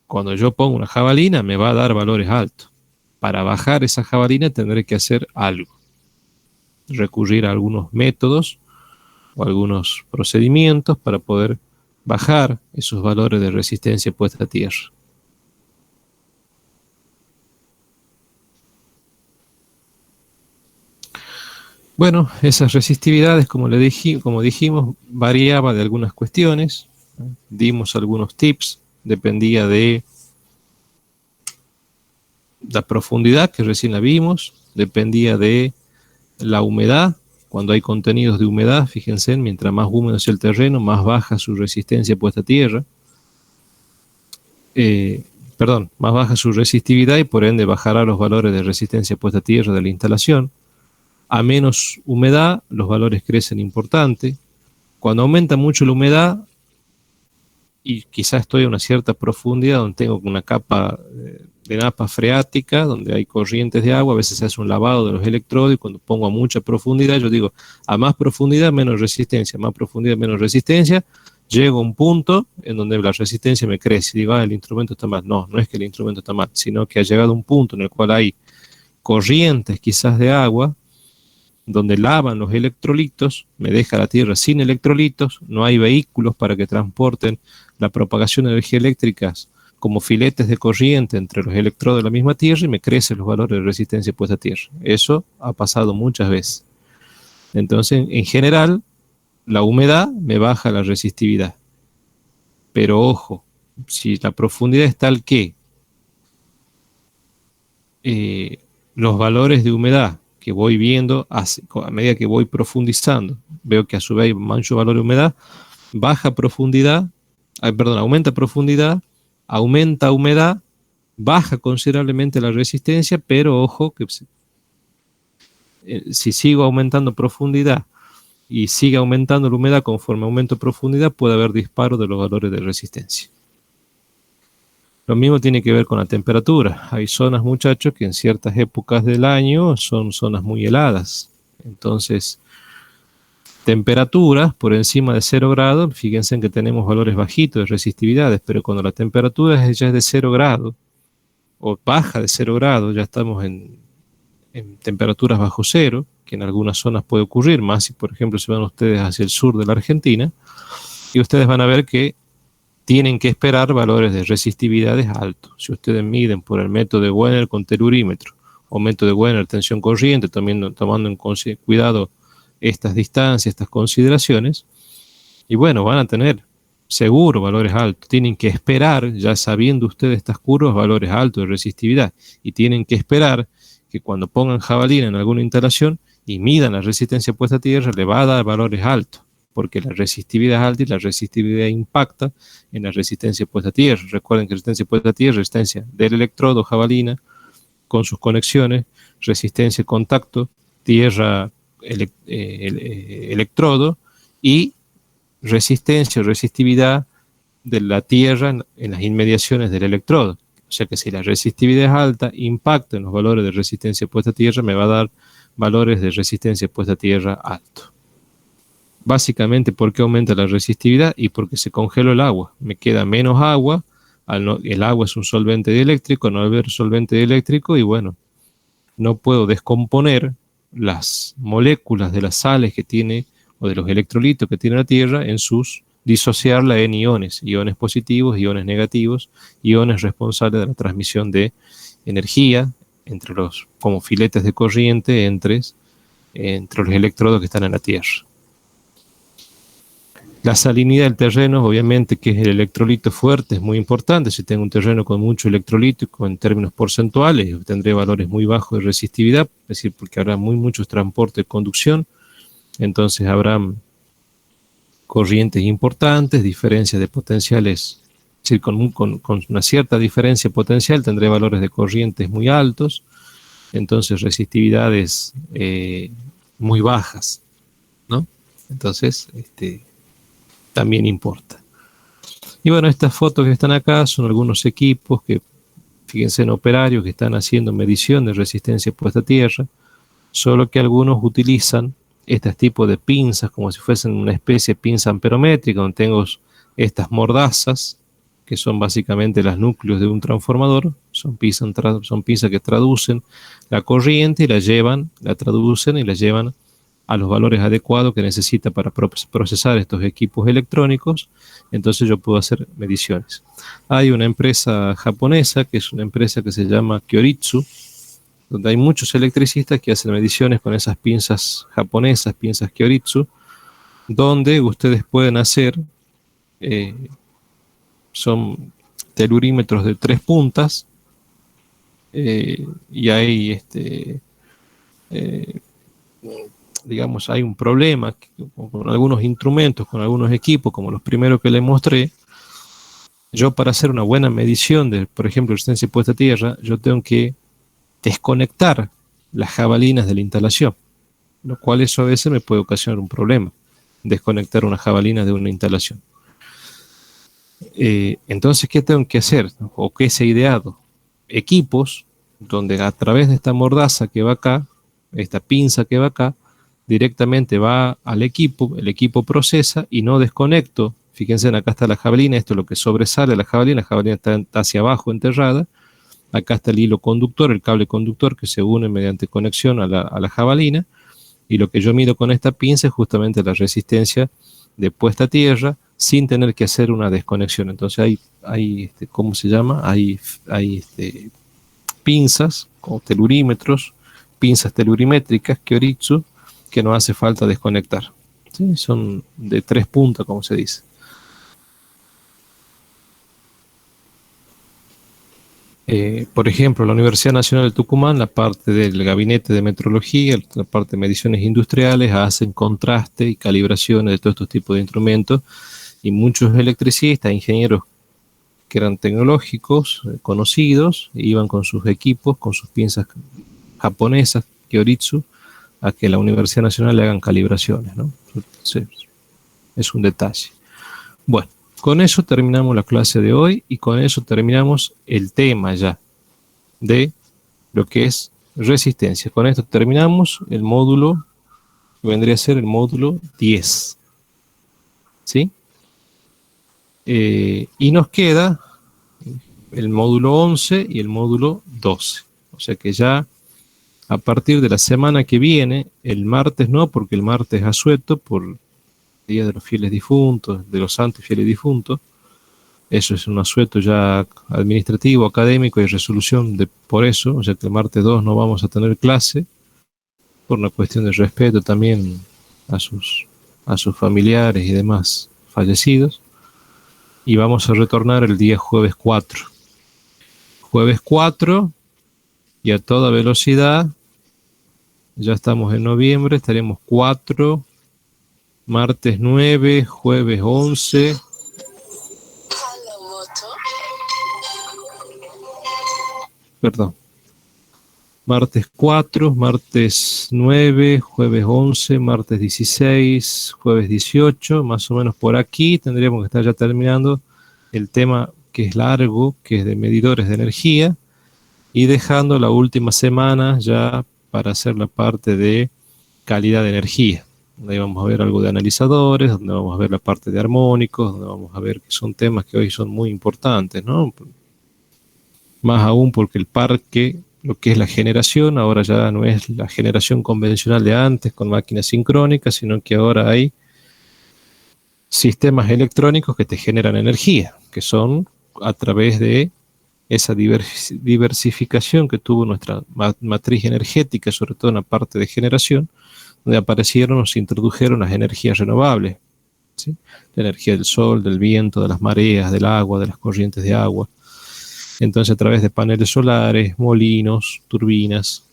cuando yo pongo una jabalina, me va a dar valores altos. Para bajar esa jabalina tendré que hacer algo. Recurrir a algunos métodos o algunos procedimientos para poder bajar esos valores de resistencia puesta a tierra. Bueno, esas resistividades, como dijimos, variaba de algunas cuestiones. Dimos algunos tips, dependía de la profundidad, que recién la vimos, dependía de la humedad. Cuando hay contenidos de humedad, fíjense, mientras más húmedo es el terreno, más baja su resistencia puesta a tierra. Más baja su resistividad y por ende bajará los valores de resistencia puesta a tierra de la instalación. A menos humedad, los valores crecen importante. Cuando aumenta mucho la humedad, y quizás estoy a una cierta profundidad donde tengo una capa de napa freática, donde hay corrientes de agua, a veces se hace un lavado de los electrodos y cuando pongo a mucha profundidad, yo digo, a más profundidad, menos resistencia, a más profundidad, menos resistencia, llego a un punto en donde la resistencia me crece. Digo, el instrumento está mal. No, no es que el instrumento está mal, sino que ha llegado a un punto en el cual hay corrientes quizás de agua, donde lavan los electrolitos, me deja la tierra sin electrolitos, no hay vehículos para que transporten la propagación de energía eléctrica como filetes de corriente entre los electrodos de la misma tierra y me crecen los valores de resistencia puesta a tierra. Eso ha pasado muchas veces. Entonces, en general, la humedad me baja la resistividad. Pero ojo, si la profundidad es tal que los valores de humedad que voy viendo a medida que voy profundizando, veo que a su vez hay mucho valor de humedad, aumenta profundidad, aumenta humedad, baja considerablemente la resistencia, pero ojo que si sigo aumentando profundidad y sigue aumentando la humedad conforme aumento profundidad, puede haber disparo de los valores de resistencia. Lo mismo tiene que ver con la temperatura. Hay zonas, muchachos, que en ciertas épocas del año son zonas muy heladas. Entonces, temperaturas por encima de 0 grados, fíjense en que tenemos valores bajitos de resistividades, pero cuando la temperatura ya es de 0 grados, o baja de 0 grados, ya estamos en temperaturas bajo cero, que en algunas zonas puede ocurrir, más si por ejemplo se van ustedes hacia el sur de la Argentina, y ustedes van a ver que tienen que esperar valores de resistividades altos. Si ustedes miden por el método de Wenner con telurímetro o método de Wenner tensión corriente, también tomando en cuidado estas distancias, estas consideraciones, y bueno, van a tener seguro valores altos. Tienen que esperar, ya sabiendo ustedes estas curvas, valores altos de resistividad, y tienen que esperar que cuando pongan jabalina en alguna instalación y midan la resistencia puesta a tierra, le va a dar valores altos. porque la resistividad es alta y la resistividad impacta en la resistencia puesta a tierra. Recuerden que resistencia puesta a tierra es resistencia del electrodo jabalina con sus conexiones, resistencia contacto, tierra, electrodo, y resistencia o resistividad de la tierra en las inmediaciones del electrodo. O sea que si la resistividad es alta, impacta en los valores de resistencia puesta a tierra, me va a dar valores de resistencia puesta a tierra alto. Básicamente, ¿por qué aumenta la resistividad? Y porque se congeló el agua. Me queda menos agua. El agua es un solvente dieléctrico, no haber solvente dieléctrico, y bueno, no puedo descomponer las moléculas de las sales que tiene o de los electrolitos que tiene la Tierra disociarla en iones positivos, iones negativos, iones responsables de la transmisión de energía como filetes de corriente entre los electrodos que están en la Tierra. La salinidad del terreno, obviamente, que es el electrolito fuerte, es muy importante. Si tengo un terreno con mucho electrolito en términos porcentuales, tendré valores muy bajos de resistividad, es decir, porque habrá muchos transportes de conducción, entonces habrá corrientes importantes, diferencias de potenciales, es decir, con una cierta diferencia potencial tendré valores de corrientes muy altos, entonces resistividades muy bajas, ¿no? Entonces, también importa. Y bueno, estas fotos que están acá son algunos equipos que, fíjense, en operarios que están haciendo medición de resistencia puesta a tierra, solo que algunos utilizan este tipo de pinzas como si fuesen una especie de pinza amperométrica, donde tengo estas mordazas, que son básicamente los núcleos de un transformador, son pinzas que traducen la corriente y la traducen y la llevan a los valores adecuados que necesita para procesar estos equipos electrónicos. Entonces yo puedo hacer mediciones. Hay una empresa japonesa, que es una empresa que se llama Kyoritsu, donde hay muchos electricistas que hacen mediciones con esas pinzas japonesas, pinzas Kyoritsu, donde ustedes pueden hacer, son telurímetros de 3 puntas, y hay digamos, hay un problema con algunos instrumentos, con algunos equipos, como los primeros que les mostré. Yo, para hacer una buena medición de, por ejemplo, resistencia puesta a tierra, yo tengo que desconectar las jabalinas de la instalación, lo cual eso a veces me puede ocasionar un problema, desconectar una jabalina de una instalación. Entonces, ¿qué tengo que hacer? ¿O qué se ha ideado? Equipos donde a través de esta mordaza que va acá, esta pinza que va acá, directamente va al equipo, el equipo procesa y no desconecto. Fíjense, acá está la jabalina, esto es lo que sobresale la jabalina está hacia abajo enterrada. Acá está el hilo conductor, el cable conductor que se une mediante conexión a la jabalina, y lo que yo mido con esta pinza es justamente la resistencia de puesta a tierra sin tener que hacer una desconexión. Entonces hay ¿cómo se llama? Hay pinzas o telurímetros, pinzas telurimétricas, Kyoritsu, que no hace falta desconectar. ¿Sí? Son de 3 puntas, como se dice. Por ejemplo, la Universidad Nacional de Tucumán, la parte del gabinete de metrología, la parte de mediciones industriales, hacen contraste y calibraciones de todos estos tipos de instrumentos, y muchos electricistas, ingenieros que eran tecnológicos, conocidos, iban con sus equipos, con sus pinzas japonesas, Kyoritsu, a que la Universidad Nacional le hagan calibraciones, ¿no? Entonces, es un detalle. Bueno, con eso terminamos la clase de hoy, y con eso terminamos el tema ya de lo que es resistencia. Con esto terminamos el módulo, que vendría a ser el módulo 10. ¿Sí? Y nos queda el módulo 11 y el módulo 12. O sea que ya a partir de la semana que viene, el martes no, porque el martes es asueto por el Día de los Fieles Difuntos, de los Santos y Fieles Difuntos. Eso es un asueto ya administrativo, académico, y resolución por eso. O sea que el martes 2 no vamos a tener clase, por una cuestión de respeto también a sus familiares y demás fallecidos. Y vamos a retornar el día jueves 4. Jueves 4, y a toda velocidad, ya estamos en noviembre, estaremos 4 martes 9, jueves 11. Perdón. Martes 4, martes 9, jueves 11, martes 16, jueves 18, más o menos por aquí tendríamos que estar ya terminando el tema que es largo, que es de medidores de energía, y dejando la última semana ya para hacer la parte de calidad de energía, donde vamos a ver algo de analizadores, donde vamos a ver la parte de armónicos, donde vamos a ver que son temas que hoy son muy importantes, ¿no? Más aún porque el parque, lo que es la generación, ahora ya no es la generación convencional de antes con máquinas sincrónicas, sino que ahora hay sistemas electrónicos que te generan energía, que son a través de esa diversificación que tuvo nuestra matriz energética, sobre todo en la parte de generación, donde aparecieron o se introdujeron las energías renovables, ¿sí? La energía del sol, del viento, de las mareas, del agua, de las corrientes de agua. Entonces, a través de paneles solares, molinos, turbinas,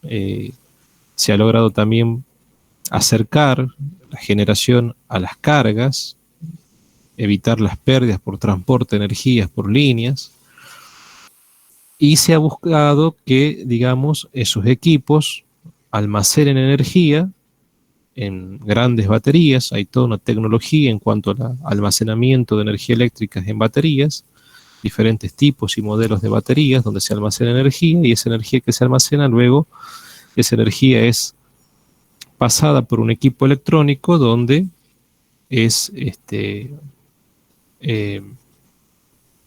se ha logrado también acercar la generación a las cargas, evitar las pérdidas por transporte de energías por líneas, y se ha buscado que, digamos, esos equipos almacenen energía en grandes baterías. Hay toda una tecnología en cuanto al almacenamiento de energía eléctrica en baterías, diferentes tipos y modelos de baterías donde se almacena energía, y esa energía que se almacena luego, esa energía es pasada por un equipo electrónico donde es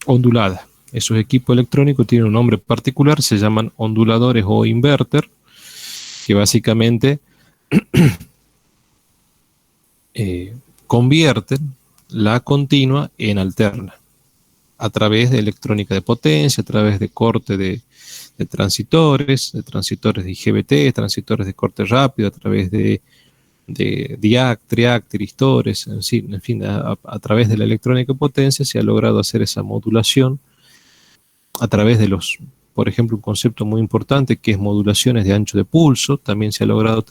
ondulada. Esos equipos electrónicos tienen un nombre particular, se llaman onduladores o inverter, que básicamente convierten la continua en alterna a través de electrónica de potencia, a través de corte de transitores de IGBT, transitores de corte rápido, a través de diac, triac, tiristores, en fin, a través de la electrónica de potencia se ha logrado hacer esa modulación a través de por ejemplo, un concepto muy importante que es modulaciones de ancho de pulso. También se ha logrado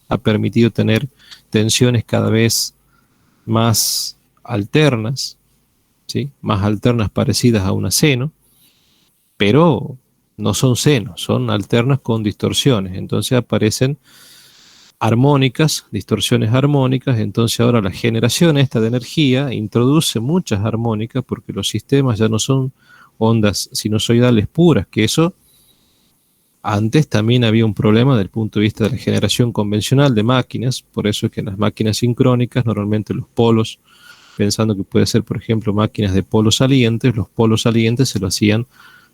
ha permitido tener tensiones cada vez más alternas, ¿sí? Más alternas parecidas a una seno, pero no son senos, son alternas con distorsiones. Entonces aparecen armónicas, distorsiones armónicas. Entonces ahora la generación esta de energía introduce muchas armónicas, porque los sistemas ya no son ondas sinusoidales puras, que eso antes también había un problema desde el punto de vista de la generación convencional de máquinas. Por eso es que en las máquinas sincrónicas normalmente los polos, pensando que puede ser por ejemplo máquinas de polos salientes, los polos salientes se lo hacían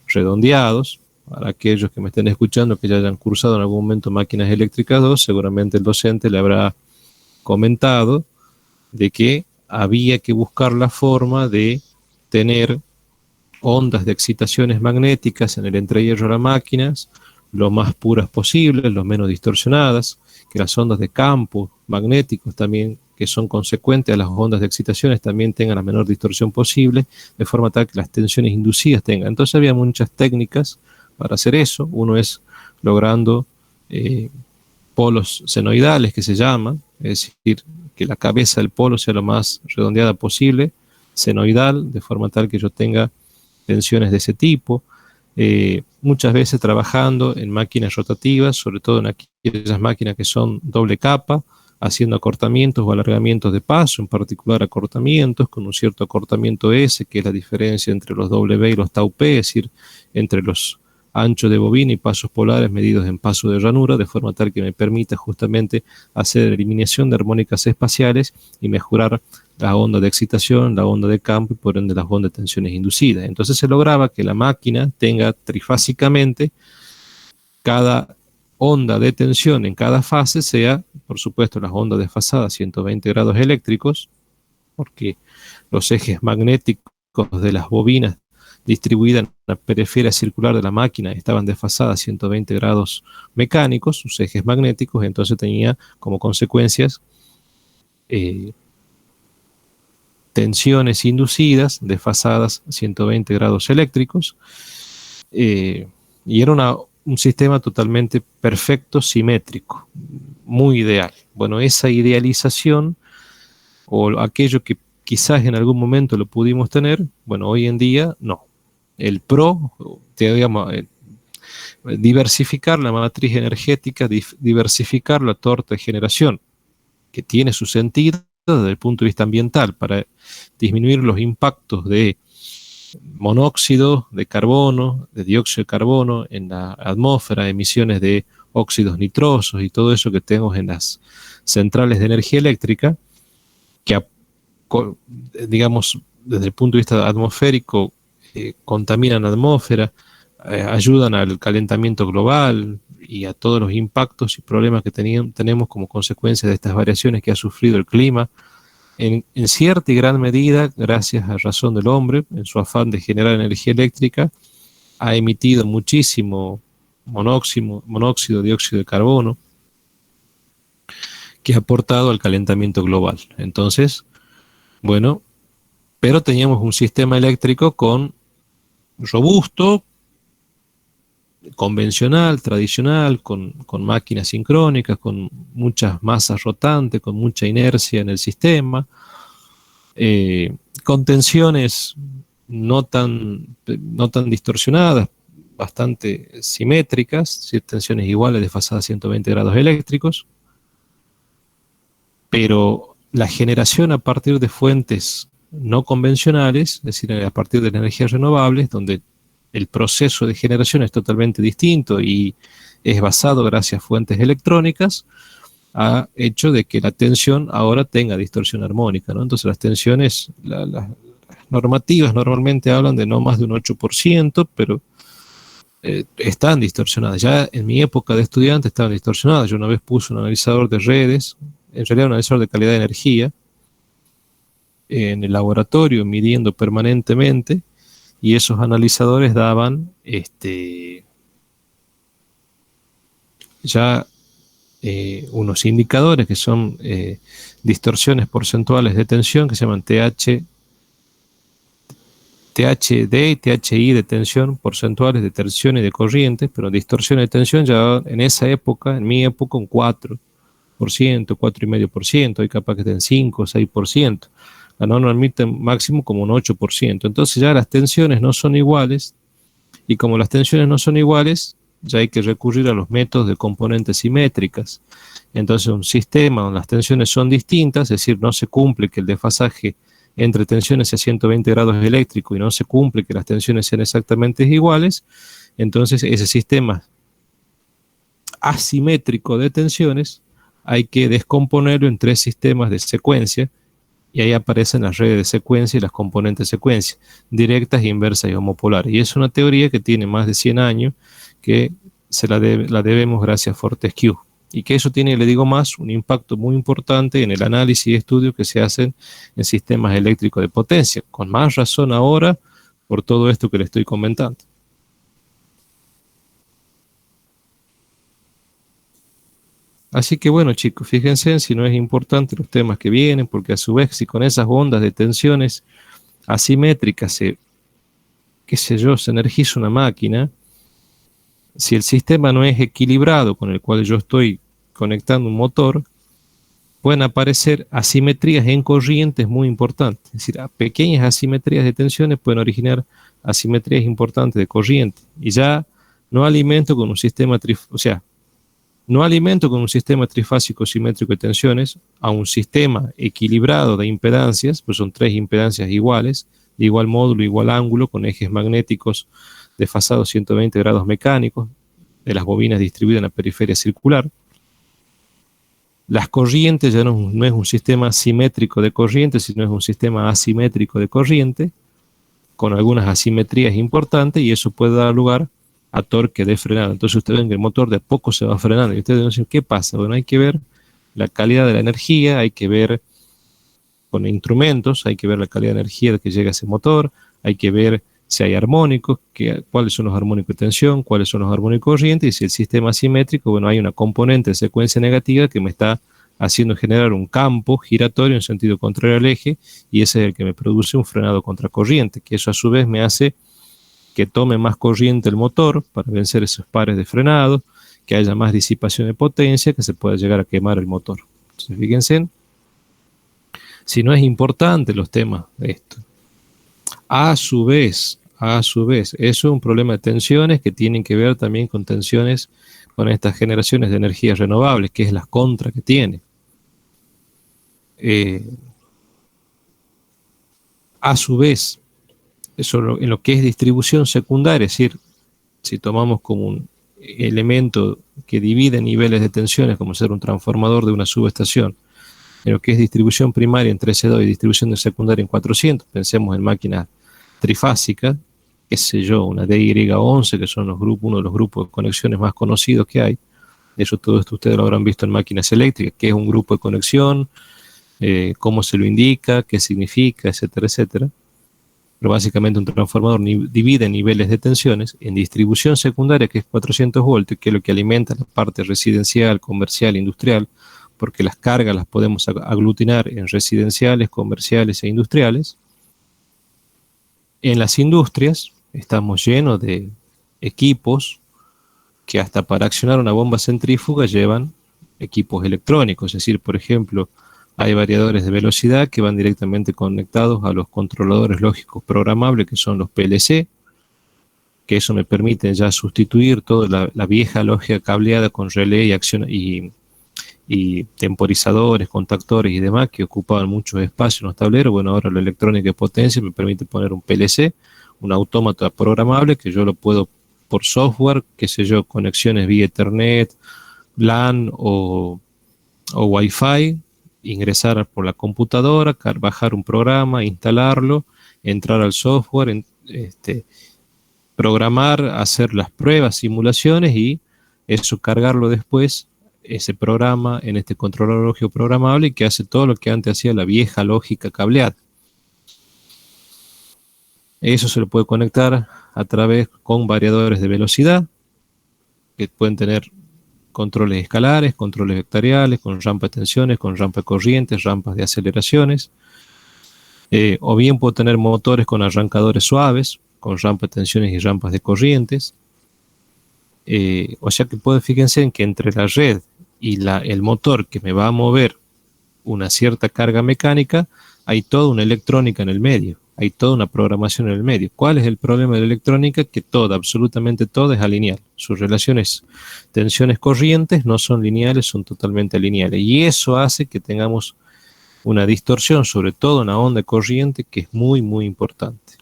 redondeados. Para aquellos que me estén escuchando que ya hayan cursado en algún momento máquinas eléctricas 2, seguramente el docente le habrá comentado de que había que buscar la forma de tener ondas de excitaciones magnéticas en el entrehierro de las máquinas lo más puras posibles, lo menos distorsionadas, que las ondas de campo magnéticos también, que son consecuentes a las ondas de excitaciones, también tengan la menor distorsión posible, de forma tal que las tensiones inducidas tengan. Entonces había muchas técnicas para hacer eso. Uno es logrando polos senoidales, que se llaman, es decir, que la cabeza del polo sea lo más redondeada posible, senoidal, de forma tal que yo tenga tensiones de ese tipo. Muchas veces trabajando en máquinas rotativas, sobre todo en aquellas máquinas que son doble capa, haciendo acortamientos o alargamientos de paso, en particular acortamientos, con un cierto acortamiento S, que es la diferencia entre los W y los tau P, es decir, entre los anchos de bobina y pasos polares medidos en paso de ranura, de forma tal que me permita justamente hacer eliminación de armónicas espaciales y mejorar la onda de excitación, la onda de campo y por ende las ondas de tensiones inducidas. Entonces se lograba que la máquina tenga trifásicamente cada onda de tensión en cada fase sea, por supuesto, las ondas desfasadas 120 grados eléctricos, porque los ejes magnéticos de las bobinas distribuidas en la periferia circular de la máquina estaban desfasadas 120 grados mecánicos, sus ejes magnéticos. Entonces tenía como consecuencias tensiones inducidas desfasadas 120 grados eléctricos, y era un sistema totalmente perfecto, simétrico, muy ideal, Bueno, esa idealización o aquello que quizás en algún momento lo pudimos tener, bueno, hoy en día no. El PRO, digamos, diversificar la matriz energética, diversificar la torta de generación, que tiene su sentido desde el punto de vista ambiental, para disminuir los impactos de monóxido de carbono, de dióxido de carbono en la atmósfera, emisiones de óxidos nitrosos y todo eso que tenemos en las centrales de energía eléctrica, que, digamos, desde el punto de vista atmosférico, contaminan la atmósfera, ayudan al calentamiento global y a todos los impactos y problemas que tenemos como consecuencia de estas variaciones que ha sufrido el clima, en cierta y gran medida, gracias a razón del hombre, en su afán de generar energía eléctrica, ha emitido muchísimo monóxido, dióxido de carbono, que ha aportado al calentamiento global. Entonces, bueno, pero teníamos un sistema eléctrico robusto, convencional, tradicional, con máquinas sincrónicas, con muchas masas rotantes, con mucha inercia en el sistema, con tensiones no tan distorsionadas, bastante simétricas, tensiones iguales desfasadas a 120 grados eléctricos, pero la generación a partir de fuentes no convencionales, es decir, a partir de las energías renovables, donde el proceso de generación es totalmente distinto y es basado gracias a fuentes electrónicas, ha hecho de que la tensión ahora tenga distorsión armónica, ¿no? Entonces las tensiones, las normativas normalmente hablan de no más de un 8%, pero están distorsionadas. Ya en mi época de estudiante estaban distorsionadas. Yo una vez puse un analizador de redes, en realidad un analizador de calidad de energía, en el laboratorio midiendo permanentemente, y esos analizadores daban ya unos indicadores que son distorsiones porcentuales de tensión que se llaman THD y THI de tensión, porcentuales de tensión y de corriente, pero distorsión de tensión ya en esa época, en mi época, un 4%, 4,5%, hay capaz que estén 5 o 6%. La norma admite máximo como un 8%. Entonces ya las tensiones no son iguales, y como las tensiones no son iguales, ya hay que recurrir a los métodos de componentes simétricas. Entonces un sistema donde las tensiones son distintas, es decir, no se cumple que el desfasaje entre tensiones sea 120 grados eléctricos y no se cumple que las tensiones sean exactamente iguales, entonces ese sistema asimétrico de tensiones hay que descomponerlo en 3 sistemas de secuencia, y ahí aparecen las redes de secuencia y las componentes de secuencia, directas, inversas y homopolares. Y es una teoría que tiene más de 100 años, que la debemos gracias a Fortescue. Y que eso tiene, le digo más, un impacto muy importante en el análisis y estudios que se hacen en sistemas eléctricos de potencia. Con más razón ahora, por todo esto que le estoy comentando. Así que bueno, chicos, fíjense si no es importante los temas que vienen, porque a su vez, si con esas ondas de tensiones asimétricas qué sé yo, se energiza una máquina, si el sistema no es equilibrado con el cual yo estoy conectando un motor, pueden aparecer asimetrías en corrientes muy importantes. Es decir, pequeñas asimetrías de tensiones pueden originar asimetrías importantes de corriente. Y ya no alimento con un sistema trifásico simétrico de tensiones a un sistema equilibrado de impedancias, pues son 3 impedancias iguales, de igual módulo, igual ángulo, con ejes magnéticos desfasados 120 grados mecánicos, de las bobinas distribuidas en la periferia circular. Las corrientes ya no es un sistema simétrico de corriente, sino es un sistema asimétrico de corriente, con algunas asimetrías importantes, y eso puede dar lugar a torque de frenado. Entonces ustedes ven que el motor de a poco se va frenando, y ustedes dicen, ¿qué pasa? Bueno, hay que ver la calidad de la energía, hay que ver con instrumentos, hay que ver la calidad de energía que llega a ese motor, hay que ver si hay armónicos, cuáles son los armónicos de tensión, cuáles son los armónicos de corriente, y si el sistema es simétrico, bueno, hay una componente de secuencia negativa que me está haciendo generar un campo giratorio en sentido contrario al eje, y ese es el que me produce un frenado contracorriente, que eso a su vez me hace que tome más corriente el motor para vencer esos pares de frenado, que haya más disipación de potencia, que se pueda llegar a quemar el motor. Entonces, fíjense, si no es importante los temas de esto. A su vez, eso es un problema de tensiones que tienen que ver también con tensiones con estas generaciones de energías renovables, que es la contra que tiene. A su vez, eso en lo que es distribución secundaria, es decir, si tomamos como un elemento que divide niveles de tensiones, como ser un transformador de una subestación, en lo que es distribución primaria en 13.2 y distribución de secundaria en 400, pensemos en máquinas trifásicas, qué sé yo, una DY11, que son uno de los grupos de conexiones más conocidos que hay. Eso todo esto ustedes lo habrán visto en máquinas eléctricas, qué es un grupo de conexión, cómo se lo indica, qué significa, etcétera, etcétera. Pero básicamente un transformador divide niveles de tensiones en distribución secundaria, que es 400 voltios, que es lo que alimenta la parte residencial, comercial, industrial, porque las cargas las podemos aglutinar en residenciales, comerciales e industriales. En las industrias estamos llenos de equipos que hasta para accionar una bomba centrífuga llevan equipos electrónicos, es decir, por ejemplo, hay variadores de velocidad que van directamente conectados a los controladores lógicos programables, que son los PLC, que eso me permite ya sustituir toda la vieja lógica cableada con relé y acción y temporizadores, contactores y demás, que ocupaban mucho espacio en los tableros. Bueno, ahora la electrónica de potencia me permite poner un PLC, un autómata programable, que yo lo puedo por software, qué sé yo, conexiones vía Ethernet, LAN o Wi-Fi, ingresar por la computadora, bajar un programa, instalarlo, entrar al software, programar, hacer las pruebas, simulaciones y eso cargarlo después, ese programa en este controlador lógico programable que hace todo lo que antes hacía la vieja lógica cableada. Eso se lo puede conectar a través con variadores de velocidad que pueden tener controles escalares, controles vectoriales, con rampa de tensiones, con rampa de corrientes, rampas de aceleraciones. O bien puedo tener motores con arrancadores suaves, con rampas de tensiones y rampas de corrientes. O sea que fíjense en que entre la red y el motor que me va a mover una cierta carga mecánica, hay toda una electrónica en el medio, hay toda una programación en el medio. ¿Cuál es el problema de la electrónica? Que absolutamente todo es alineal. Sus relaciones tensiones-corrientes no son lineales, son totalmente lineales. Y eso hace que tengamos una distorsión, sobre todo una onda de corriente, que es muy, muy importante.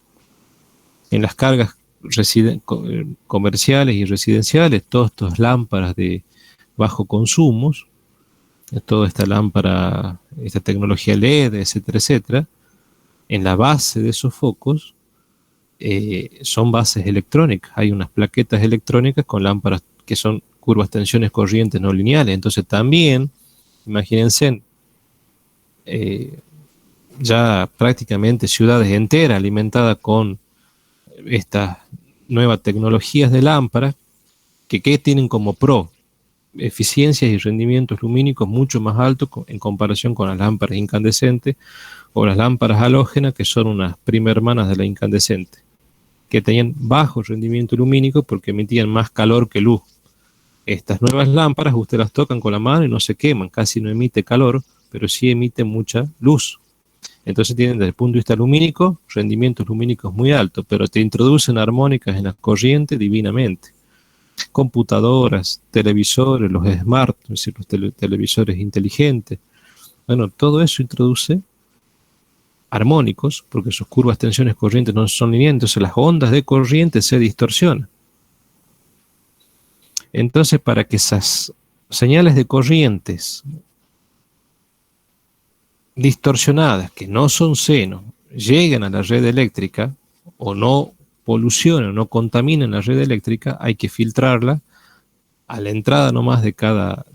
En las cargas comerciales y residenciales, todas estas lámparas de bajo consumos, toda esta lámpara, esta tecnología LED, etcétera, etcétera, en la base de esos focos son bases electrónicas. Hay unas plaquetas electrónicas con lámparas que son curvas tensiones corrientes no lineales. Entonces también, imagínense, ya prácticamente ciudades enteras alimentadas con estas nuevas tecnologías de lámparas que tienen como pro eficiencias y rendimientos lumínicos mucho más altos en comparación con las lámparas incandescentes o las lámparas halógenas, que son unas prima hermanas de la incandescente, que tenían bajo rendimiento lumínico porque emitían más calor que luz. Estas nuevas lámparas ustedes las tocan con la mano y no se queman, casi no emite calor, pero sí emite mucha luz. Entonces tienen desde el punto de vista lumínico rendimientos lumínicos muy altos, pero te introducen armónicas en la corriente divinamente. Computadoras, televisores, los smart, es decir, los televisores inteligentes. Bueno, todo eso introduce armónicos, porque sus curvas, tensiones, corrientes no son lineales, entonces las ondas de corriente se distorsionan. Entonces, para que esas señales de corrientes distorsionadas, que no son seno, lleguen a la red eléctrica o no polucionen o no contaminen la red eléctrica, hay que filtrarla a la entrada nomás de cada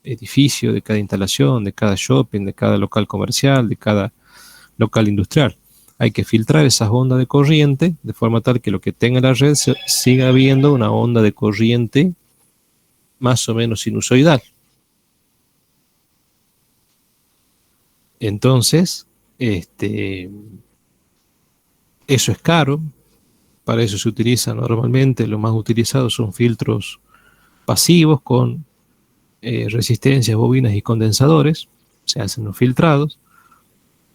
edificio, de cada instalación, de cada shopping, de cada local comercial, de cada local industrial. Hay que filtrar esas ondas de corriente de forma tal que lo que tenga la red siga habiendo una onda de corriente más o menos sinusoidal. Entonces, eso es caro. Para eso se utiliza normalmente, lo más utilizado son filtros pasivos con resistencias, bobinas y condensadores, se hacen los filtrados.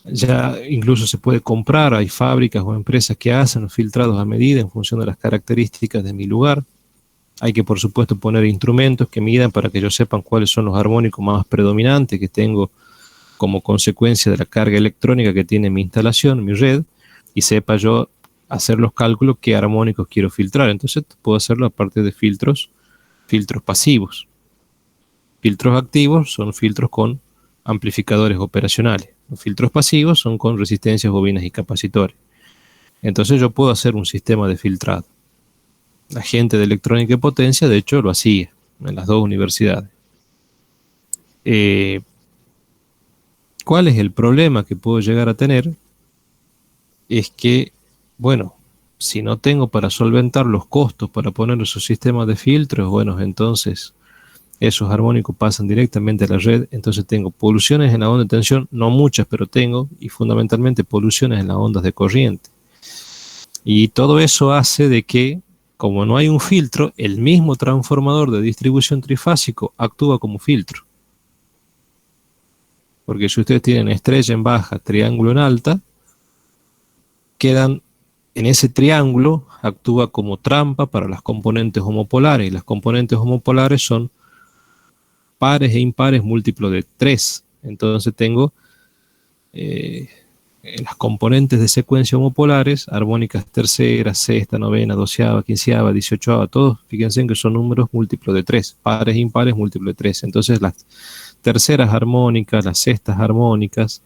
Ya incluso se puede comprar, hay fábricas o empresas que hacen los filtrados a medida en función de las características de mi lugar. Hay que, por supuesto, poner instrumentos que midan para que ellos sepan cuáles son los armónicos más predominantes que tengo como consecuencia de la carga electrónica que tiene mi instalación, mi red, y sepa yo hacer los cálculos qué armónicos quiero filtrar. Entonces puedo hacerlo a partir de filtros pasivos. Filtros activos son filtros con amplificadores operacionales. Los filtros pasivos son con resistencias, bobinas y capacitores. Entonces yo puedo hacer un sistema de filtrado. La gente de electrónica y potencia, de hecho, lo hacía en las dos universidades. ¿Cuál es el problema que puedo llegar a tener? Es que, bueno, si no tengo para solventar los costos para poner esos sistemas de filtros, bueno, entonces esos armónicos pasan directamente a la red, entonces tengo poluciones en la onda de tensión, no muchas, pero tengo, y fundamentalmente poluciones en las ondas de corriente. Y todo eso hace de que, como no hay un filtro, el mismo transformador de distribución trifásico actúa como filtro. Porque si ustedes tienen estrella en baja, triángulo en alta, quedan en ese triángulo, actúa como trampa para las componentes homopolares, y las componentes homopolares son pares e impares múltiplos de 3. Entonces tengo las componentes de secuencia homopolares, armónicas tercera, sexta, novena, doceava, quinceava, 18ava, todos, fíjense que son números múltiplos de 3, pares e impares múltiplos de 3. Entonces las terceras armónicas, las sextas armónicas,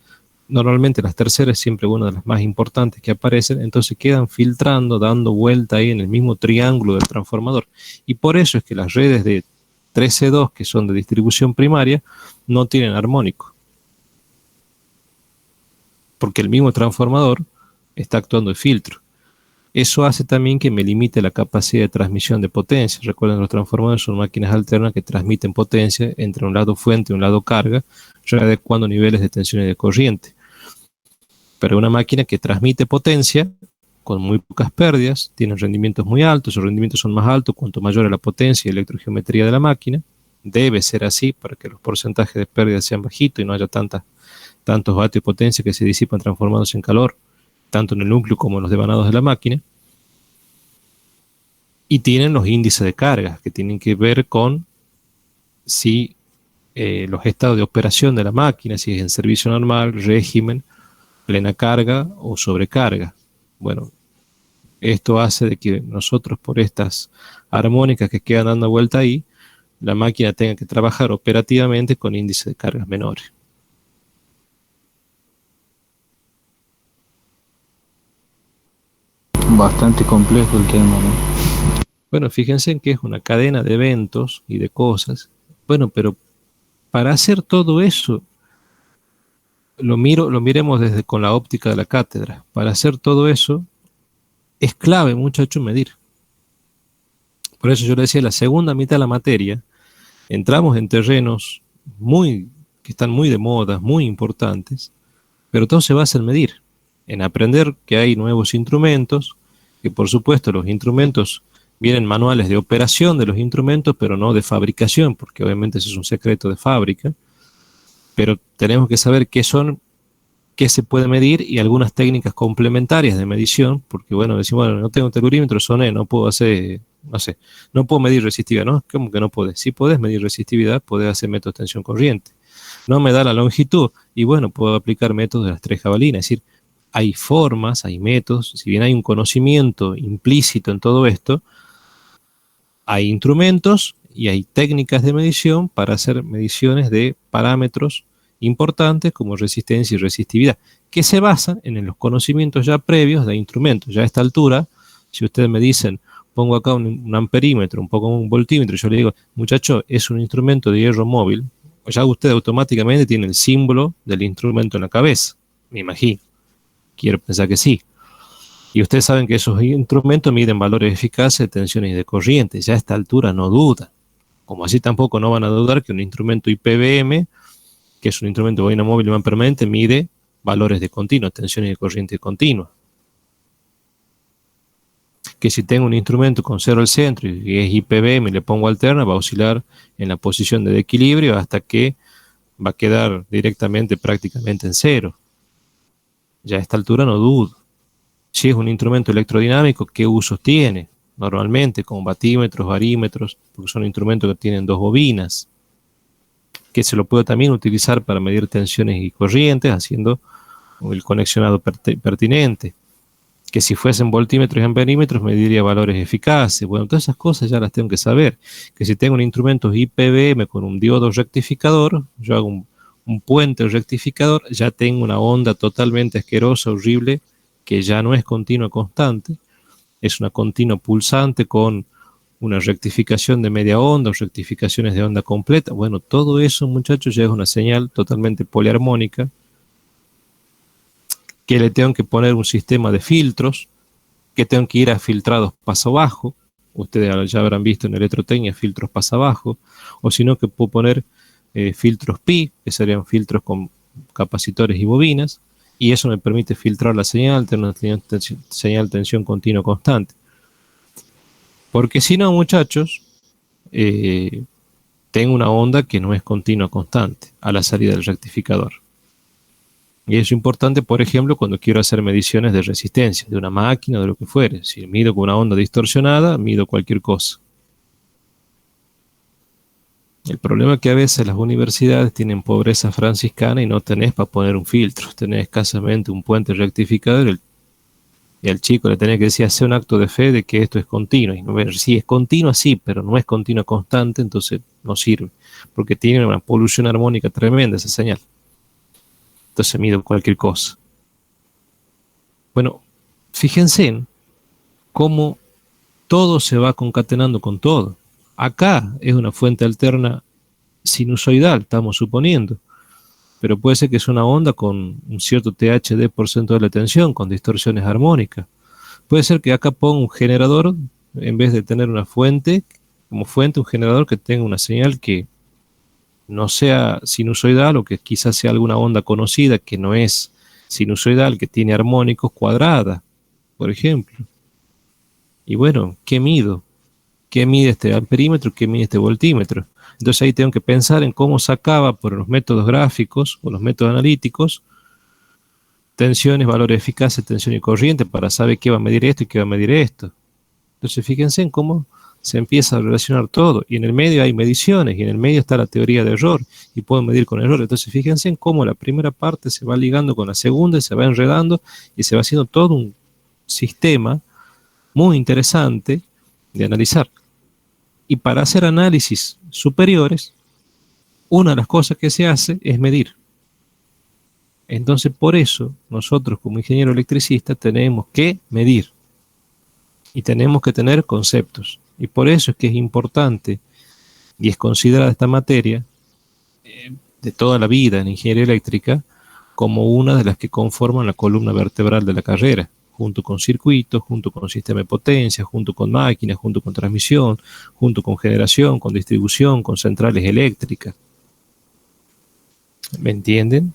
normalmente las terceras es siempre una de las más importantes que aparecen, entonces quedan filtrando, dando vuelta ahí en el mismo triángulo del transformador. Y por eso es que las redes de 13.2, que son de distribución primaria, no tienen armónico. Porque el mismo transformador está actuando de filtro. Eso hace también que me limite la capacidad de transmisión de potencia. Recuerden, los transformadores son máquinas alternas que transmiten potencia entre un lado fuente y un lado carga, readecuando niveles de tensión y de corriente. Pero una máquina que transmite potencia con muy pocas pérdidas, tienen rendimientos muy altos, los rendimientos son más altos cuanto mayor es la potencia y electrogeometría de la máquina. Debe ser así para que los porcentajes de pérdidas sean bajitos y no haya tantos vatios de potencia que se disipan transformándose en calor, tanto en el núcleo como en los devanados de la máquina. Y tienen los índices de carga, que tienen que ver con si los estados de operación de la máquina, si es en servicio normal, régimen, plena carga o sobrecarga. Bueno, esto hace de que nosotros, por estas armónicas que quedan dando vuelta ahí, la máquina tenga que trabajar operativamente con índices de cargas menores. Bastante complejo el tema, ¿no? Bueno, fíjense en que es una cadena de eventos y de cosas. Bueno, pero para hacer todo eso, lo miremos desde con la óptica de la cátedra. Para hacer todo eso, es clave, muchachos, medir. Por eso yo le decía, la segunda mitad de la materia, entramos en terrenos que están muy de moda, muy importantes, pero todo se basa en medir, en aprender que hay nuevos instrumentos, que por supuesto los instrumentos vienen manuales de operación de los instrumentos, pero no de fabricación, porque obviamente eso es un secreto de fábrica, pero tenemos que saber qué son, qué se puede medir y algunas técnicas complementarias de medición, porque bueno, decimos, bueno, no tengo telurímetro, soné, no puedo hacer, no sé, no puedo medir resistividad, ¿no? ¿Cómo que no podés? Si podés medir resistividad, podés hacer método de tensión corriente. No me da la longitud, y bueno, puedo aplicar métodos de las 3 jabalinas, es decir, hay formas, hay métodos, si bien hay un conocimiento implícito en todo esto, hay instrumentos y hay técnicas de medición para hacer mediciones de parámetros importantes como resistencia y resistividad, que se basan en los conocimientos ya previos de instrumentos. Ya a esta altura, si ustedes me dicen, pongo acá un amperímetro, un poco un voltímetro, yo le digo, muchacho, es un instrumento de hierro móvil, ya usted automáticamente tiene el símbolo del instrumento en la cabeza, me imagino. Quiero pensar que sí. Y ustedes saben que esos instrumentos miden valores eficaces de tensiones y de corriente. Ya a esta altura no dudan. Como así tampoco no van a dudar que un instrumento IPBM, que es un instrumento de bobina móvil y man permanente, mide valores de continuo, tensiones y de corriente continua. que si tengo un instrumento con 0 al centro y es IPBM y le pongo alterna, va a oscilar en la posición de equilibrio hasta que va a quedar directamente prácticamente en 0. Ya a esta altura no dudo. Si es un instrumento electrodinámico, ¿qué usos tiene? Normalmente con batímetros, barímetros, porque son instrumentos que tienen 2 bobinas, que se lo puedo también utilizar para medir tensiones y corrientes, haciendo el conexionado pertinente. Que si fuesen voltímetros y amperímetros mediría valores eficaces. Bueno, todas esas cosas ya las tengo que saber. Que si tengo un instrumento IPBM con un diodo rectificador, yo hago un puente rectificador, ya tengo una onda totalmente asquerosa, horrible, que ya no es continua constante, es una continua pulsante con una rectificación de media onda, rectificaciones de onda completa. Bueno, todo eso, muchachos, ya es una señal totalmente poliarmónica, que le tengo que poner un sistema de filtros, que tengo que ir a filtrados paso bajo. Ustedes ya habrán visto en electrotecnia filtros paso bajo, o si no que puedo poner filtros pi, que serían filtros con capacitores y bobinas, y eso me permite filtrar la señal, tener una señal de tensión continua constante. Porque si no, muchachos, tengo una onda que no es continua constante a la salida del rectificador. Y eso es importante, por ejemplo, cuando quiero hacer mediciones de resistencia de una máquina o de lo que fuere. Si mido con una onda distorsionada, mido cualquier cosa. El problema es que a veces las universidades tienen pobreza franciscana y no tenés para poner un filtro. Tenés escasamente un puente rectificador y al chico le tenés que decir, hacer un acto de fe de que esto es continuo. Y no ver, sí, es continua, sí, pero no es continua constante, entonces no sirve. Porque tiene una polución armónica tremenda esa señal. Entonces mido cualquier cosa. Bueno, fíjense en cómo todo se va concatenando con todo. Acá es una fuente alterna sinusoidal, estamos suponiendo, pero puede ser que es una onda con un cierto THD % de la tensión, con distorsiones armónicas. Puede ser que acá ponga un generador, en vez de tener una fuente, como fuente, un generador que tenga una señal que no sea sinusoidal o que quizás sea alguna onda conocida que no es sinusoidal, que tiene armónicos cuadrada, por ejemplo. Y bueno, ¿qué mido? ¿Qué mide este amperímetro? ¿Qué mide este voltímetro? Entonces ahí tengo que pensar en cómo sacaba por los métodos gráficos o los métodos analíticos tensiones, valores eficaces, tensión y corriente para saber qué va a medir esto y qué va a medir esto. Entonces fíjense en cómo se empieza a relacionar todo. Y en el medio hay mediciones y en el medio está la teoría de error y puedo medir con error. Entonces fíjense en cómo la primera parte se va ligando con la segunda y se va enredando y se va haciendo todo un sistema muy interesante de analizar. Y para hacer análisis superiores, una de las cosas que se hace es medir. Entonces, por eso, nosotros como ingeniero electricista tenemos que medir y tenemos que tener conceptos. Y por eso es que es importante y es considerada esta materia de toda la vida en ingeniería eléctrica como una de las que conforman la columna vertebral de la carrera, junto con circuitos, junto con sistema de potencia, junto con máquinas, junto con transmisión, junto con generación, con distribución, con centrales eléctricas. ¿Me entienden?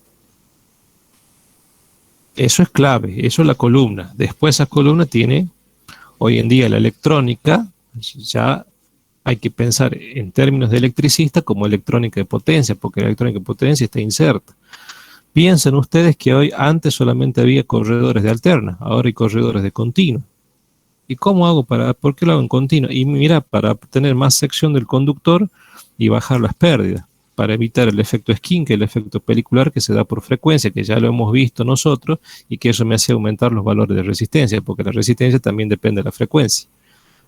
Eso es clave, eso es la columna. Después esa columna tiene, hoy en día la electrónica, ya hay que pensar en términos de electricista como electrónica de potencia, porque la electrónica de potencia está inserta. Piensen ustedes que hoy antes solamente había corredores de alterna, ahora hay corredores de continuo. ¿Y cómo hago por qué lo hago en continuo? Y mira, para tener más sección del conductor y bajar las pérdidas, para evitar el efecto skin, que es el efecto pelicular que se da por frecuencia, que ya lo hemos visto nosotros, y que eso me hace aumentar los valores de resistencia, porque la resistencia también depende de la frecuencia.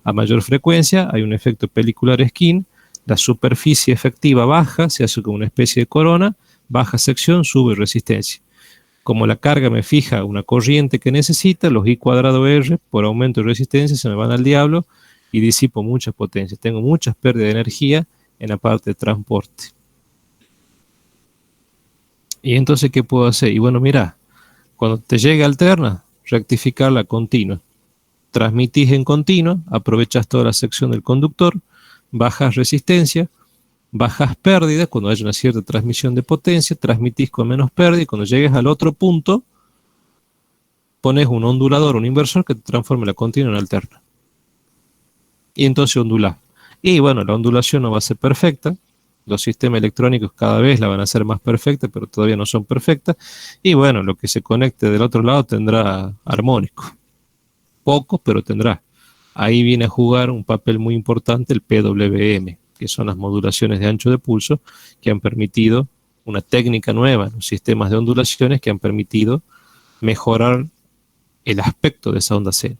A mayor frecuencia hay un efecto pelicular skin, la superficie efectiva baja, se hace como una especie de corona, baja sección, sube resistencia. Como la carga me fija una corriente que necesita, los I cuadrado R por aumento de resistencia se me van al diablo y disipo mucha potencia. Tengo muchas pérdidas de energía en la parte de transporte. Y entonces, ¿qué puedo hacer? Y bueno, mira, cuando te llegue alterna, rectificar la continua. Transmitís en continua, aprovechas toda la sección del conductor, bajas resistencia, bajas pérdida cuando hay una cierta transmisión de potencia, transmitís con menos pérdida y cuando llegues al otro punto, pones un ondulador, un inversor que te transforme la continua en alterna. y entonces ondulás. Y bueno, la ondulación no va a ser perfecta, los sistemas electrónicos cada vez la van a hacer más perfecta, pero todavía no son perfectas, y bueno, lo que se conecte del otro lado tendrá armónico, poco, pero tendrá. Ahí viene a jugar un papel muy importante el PWM, que son las modulaciones de ancho de pulso, que han permitido una técnica nueva en los sistemas de ondulaciones que han permitido mejorar el aspecto de esa onda seno.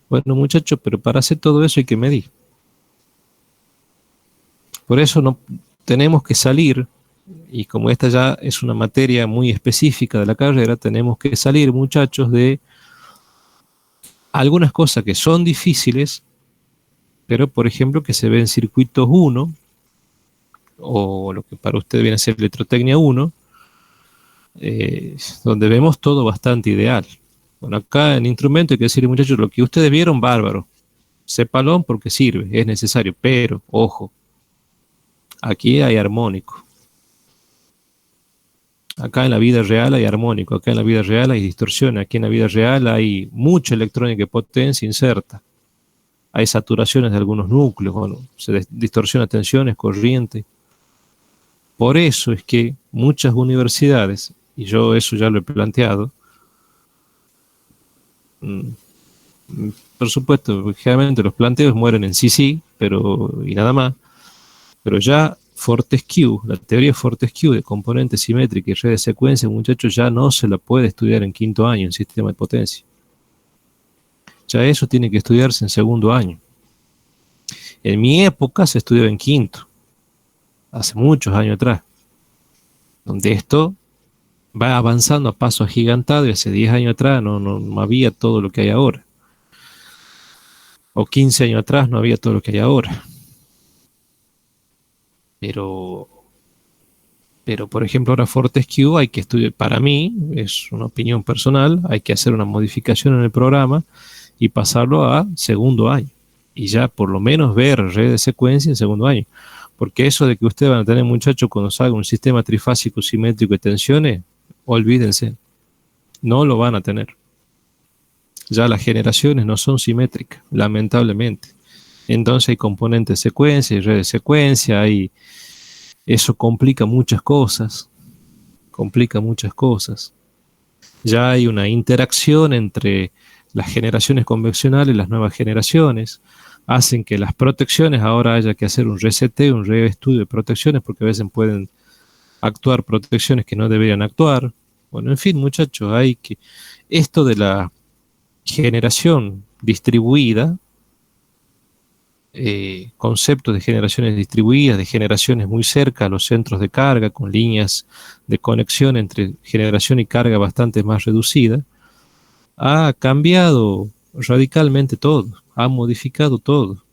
Bueno, muchachos, pero para hacer todo eso hay que medir. Por eso no tenemos que salir, y como esta ya es una materia muy específica de la carrera, tenemos que salir, muchachos, de algunas cosas que son difíciles, pero por ejemplo que se ve en circuitos 1, o lo que para usted viene a ser electrotecnia 1, donde vemos todo bastante ideal. Bueno, acá en instrumento hay que decirle, muchachos, lo que ustedes vieron, bárbaro. Sépalo porque sirve, es necesario, pero, ojo, aquí hay armónico. Acá en la vida real hay armónico, acá en la vida real hay distorsión, aquí en la vida real hay mucha electrónica y potencia inserta. Hay saturaciones de algunos núcleos, bueno, se distorsiona tensiones, corriente. Por eso es que muchas universidades, y yo eso ya lo he planteado, por supuesto, generalmente los planteos mueren en sí, pero y nada más, pero ya Fortescue, la teoría Fortescue de componentes simétricos y red de secuencia, muchachos, ya no se la puede estudiar en quinto año en sistema de potencia. Ya eso tiene que estudiarse en segundo año. En mi época se estudiaba en quinto, hace muchos años atrás, donde esto va avanzando a paso agigantado y hace 10 años atrás no había todo lo que hay ahora. O 15 años atrás no había todo lo que hay ahora. Pero por ejemplo, ahora Fortescue hay que estudiar, para mí, es una opinión personal, hay que hacer una modificación en el programa y pasarlo a segundo año. Y ya por lo menos ver red de secuencia en segundo año. Porque eso de que ustedes van a tener, muchachos, cuando salga un sistema trifásico simétrico de tensiones, olvídense, no lo van a tener. Ya las generaciones no son simétricas, lamentablemente. Entonces hay componentes de secuencia, hay redes de secuencia, eso complica muchas cosas. Ya hay una interacción entre las generaciones convencionales y las nuevas generaciones. Hacen que las protecciones ahora haya que hacer un reseteo, un reestudio de protecciones, porque a veces pueden actuar protecciones que no deberían actuar. Bueno, en fin, muchachos, esto de la generación distribuida, conceptos de generaciones distribuidas, de generaciones muy cerca a los centros de carga, con líneas de conexión entre generación y carga bastante más reducida, ha cambiado radicalmente todo, ha modificado todo.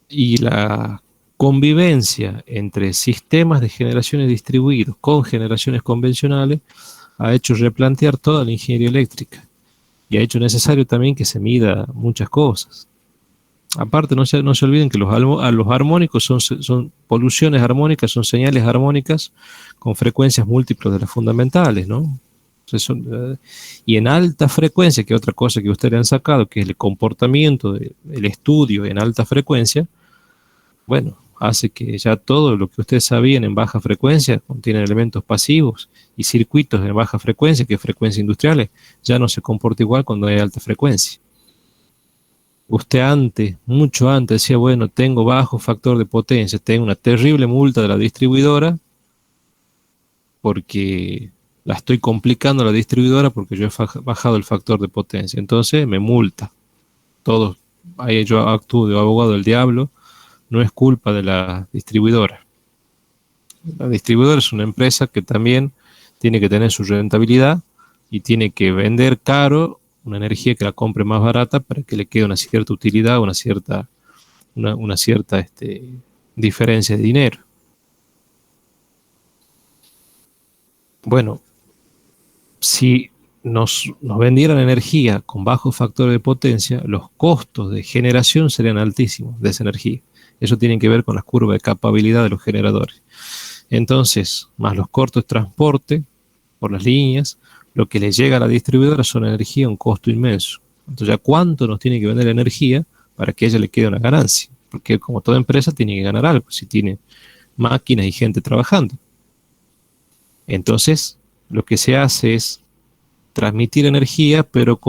Y la convivencia entre sistemas de generaciones distribuidos con generaciones convencionales ha hecho replantear toda la ingeniería eléctrica y ha hecho necesario también que se mida muchas cosas. Aparte, no se olviden que los armónicos son poluciones armónicas, son señales armónicas con frecuencias múltiples de las fundamentales, ¿no? Y en alta frecuencia, que es otra cosa que ustedes han sacado, que es el comportamiento, el estudio en alta frecuencia, bueno, hace que ya todo lo que ustedes sabían en baja frecuencia contiene elementos pasivos y circuitos en baja frecuencia, que es frecuencias industriales, ya no se comporta igual cuando hay alta frecuencia. Usted antes, mucho antes, decía, bueno, tengo bajo factor de potencia, tengo una terrible multa de la distribuidora porque la estoy complicando a la distribuidora porque yo he bajado el factor de potencia, entonces me multa. Todos, ahí yo actúo de abogado del diablo, no es culpa de la distribuidora. La distribuidora es una empresa que también tiene que tener su rentabilidad y tiene que vender caro una energía que la compre más barata para que le quede una cierta utilidad, una cierta diferencia de dinero. Bueno, si nos vendieran energía con bajo factor de potencia, los costos de generación serían altísimos de esa energía. Eso tiene que ver con las curvas de capabilidad de los generadores. Entonces, más los costos de transporte por las líneas, lo que le llega a la distribuidora son energía a un costo inmenso. Entonces, ¿ya cuánto nos tiene que vender la energía para que a ella le quede una ganancia? Porque como toda empresa tiene que ganar algo, si tiene máquinas y gente trabajando. Entonces, lo que se hace es transmitir energía, pero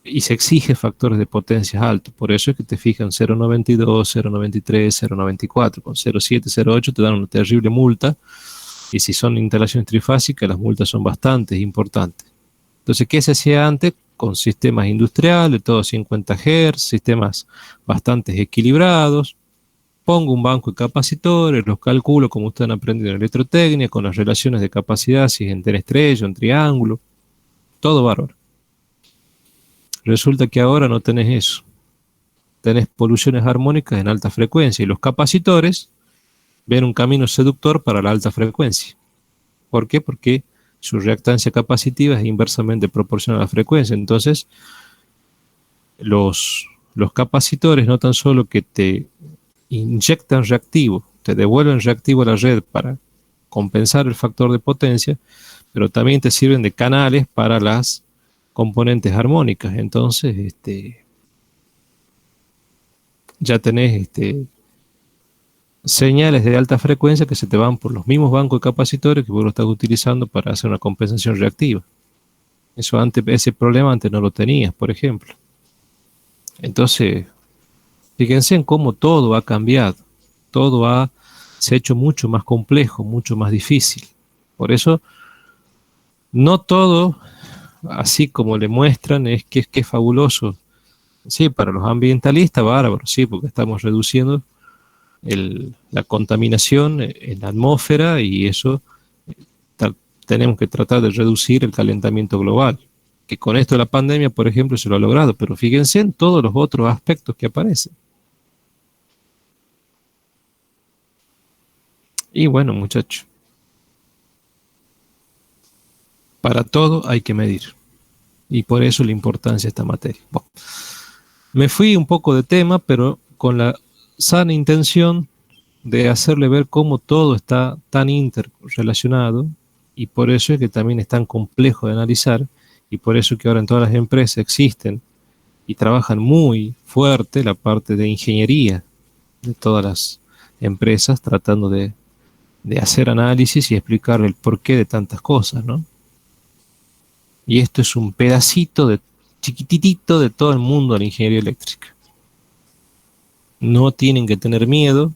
y se exige factores de potencias altos. Por eso es que te fijan 0,92, 0,93, 0,94. Con 0,7, 0,8 te dan una terrible multa. Y si son instalaciones trifásicas, las multas son bastante importantes. Entonces, ¿qué se hacía antes? Con sistemas industriales, todos 50 Hz, sistemas bastante equilibrados. Pongo un banco de capacitores, los calculo como ustedes han aprendido en electrotecnia, con las relaciones de capacidad, si es en estrella, en triángulo, todo bárbaro. Resulta que ahora no tenés eso. Tenés poluciones armónicas en alta frecuencia y los capacitores ven un camino seductor para la alta frecuencia. ¿Por qué? Porque su reactancia capacitiva es inversamente proporcional a la frecuencia. Entonces, los capacitores no tan solo que te inyectan reactivo, te devuelven reactivo a la red para compensar el factor de potencia, pero también te sirven de canales para las componentes armónicas. Entonces, ya tenés señales de alta frecuencia que se te van por los mismos bancos de capacitores que vos lo estás utilizando para hacer una compensación reactiva. Ese problema antes no lo tenías, por ejemplo. Entonces, fíjense en cómo todo ha cambiado. Se ha hecho mucho más complejo, mucho más difícil. Por eso, no todo, así como le muestran, es que es fabuloso. Sí, para los ambientalistas, bárbaro, sí, porque estamos reduciendo la contaminación en la atmósfera y eso tenemos que tratar de reducir el calentamiento global. Que con esto de la pandemia, por ejemplo, se lo ha logrado, pero fíjense en todos los otros aspectos que aparecen. Y bueno, muchachos, para todo hay que medir. Y por eso la importancia de esta materia. Bueno, me fui un poco de tema, pero con la sana intención de hacerle ver cómo todo está tan interrelacionado y por eso es que también es tan complejo de analizar y por eso que ahora en todas las empresas existen y trabajan muy fuerte la parte de ingeniería de todas las empresas tratando de hacer análisis y explicar el porqué de tantas cosas, ¿no? Y esto es un pedacito chiquititito de todo el mundo de la ingeniería eléctrica. No tienen que tener miedo,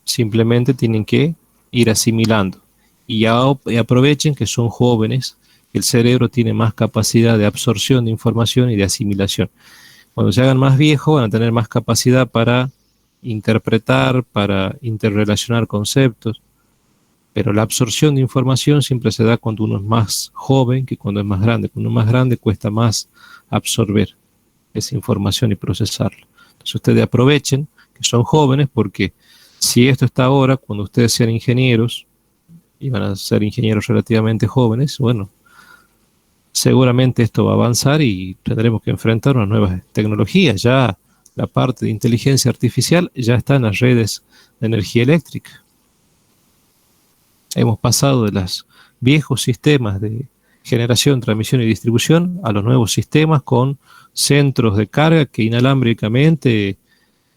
simplemente tienen que ir asimilando. Y aprovechen que son jóvenes, que el cerebro tiene más capacidad de absorción de información y de asimilación. Cuando se hagan más viejos van a tener más capacidad para interpretar, para interrelacionar conceptos. Pero la absorción de información siempre se da cuando uno es más joven que cuando es más grande. Cuando uno es más grande cuesta más absorber esa información y procesarla. Entonces ustedes aprovechen que son jóvenes porque si esto está ahora, cuando ustedes sean ingenieros, y van a ser ingenieros relativamente jóvenes, bueno, seguramente esto va a avanzar y tendremos que enfrentar unas nuevas tecnologías. Ya la parte de inteligencia artificial ya está en las redes de energía eléctrica. Hemos pasado de los viejos sistemas de generación, transmisión y distribución a los nuevos sistemas con centros de carga que inalámbricamente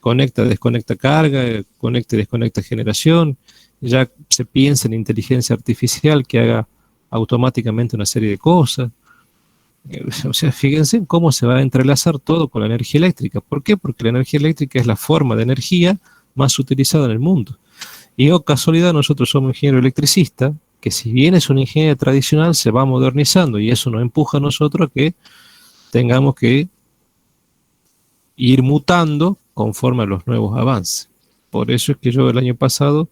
conecta, desconecta carga, conecta y desconecta generación. Ya se piensa en inteligencia artificial que haga automáticamente una serie de cosas. O sea, fíjense en cómo se va a entrelazar todo con la energía eléctrica. ¿Por qué? Porque la energía eléctrica es la forma de energía más utilizada en el mundo. Y casualidad, nosotros somos ingenieros electricistas, que si bien es una ingeniería tradicional, se va modernizando y eso nos empuja a nosotros a que tengamos que ir mutando conforme a los nuevos avances. Por eso es que yo el año pasado,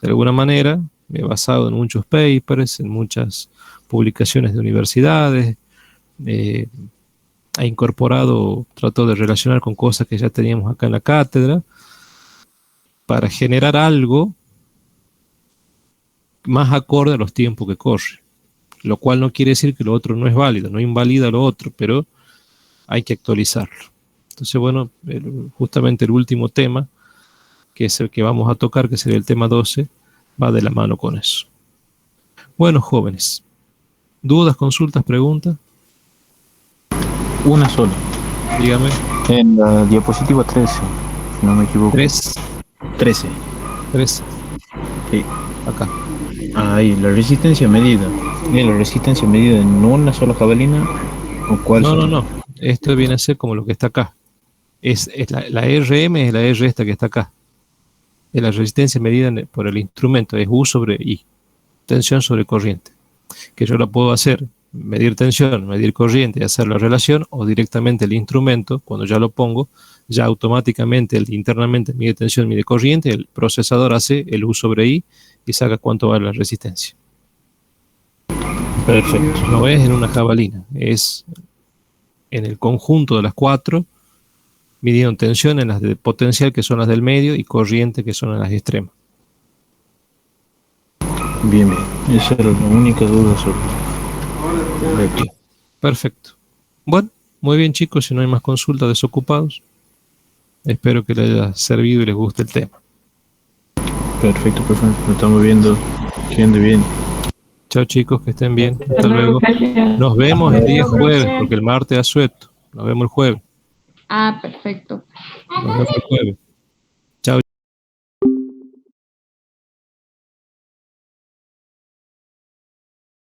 de alguna manera, me he basado en muchos papers, en muchas publicaciones de universidades, he incorporado, trato de relacionar con cosas que ya teníamos acá en la cátedra, para generar algo más acorde a los tiempos que corren. Lo cual no quiere decir que lo otro no es válido, no invalida lo otro, pero hay que actualizarlo. Entonces, bueno, justamente el último tema, que es el que vamos a tocar, que sería el tema 12, va de la mano con eso. Bueno, jóvenes, ¿dudas, consultas, preguntas? Una sola. Dígame. En la diapositiva 13, si no me equivoco. 3, 13. 3, Sí. acá. Ahí, la resistencia medida. ¿La resistencia medida en una sola jabalina? ¿O cuál No, no, sería? no. Esto viene a ser como lo que está acá. Es la RM, es la R esta que está acá. Es la resistencia medida por el instrumento, es U sobre I. Tensión sobre corriente. Que yo la puedo hacer, medir tensión, medir corriente y hacer la relación, o directamente el instrumento, cuando ya lo pongo, ya automáticamente internamente mide tensión, mide corriente, el procesador hace el U sobre I y saca cuánto vale la resistencia. Perfecto. No es en una jabalina, es en el conjunto de las 4, midiendo tensión en las de potencial, que son las del medio, y corriente, que son en las extremas. Bien, bien. Esa era la única duda sobre. Correcto. Perfecto. Bueno, muy bien, chicos, si no hay más consultas, desocupados. Espero que les haya servido y les guste el tema. Perfecto, perfecto. Nos estamos viendo. Que ande bien. Chao, chicos, que estén bien. Hasta luego. Nos vemos el día jueves, porque el martes asueto. Nos vemos el jueves. Ah, perfecto. Nos vemos el jueves.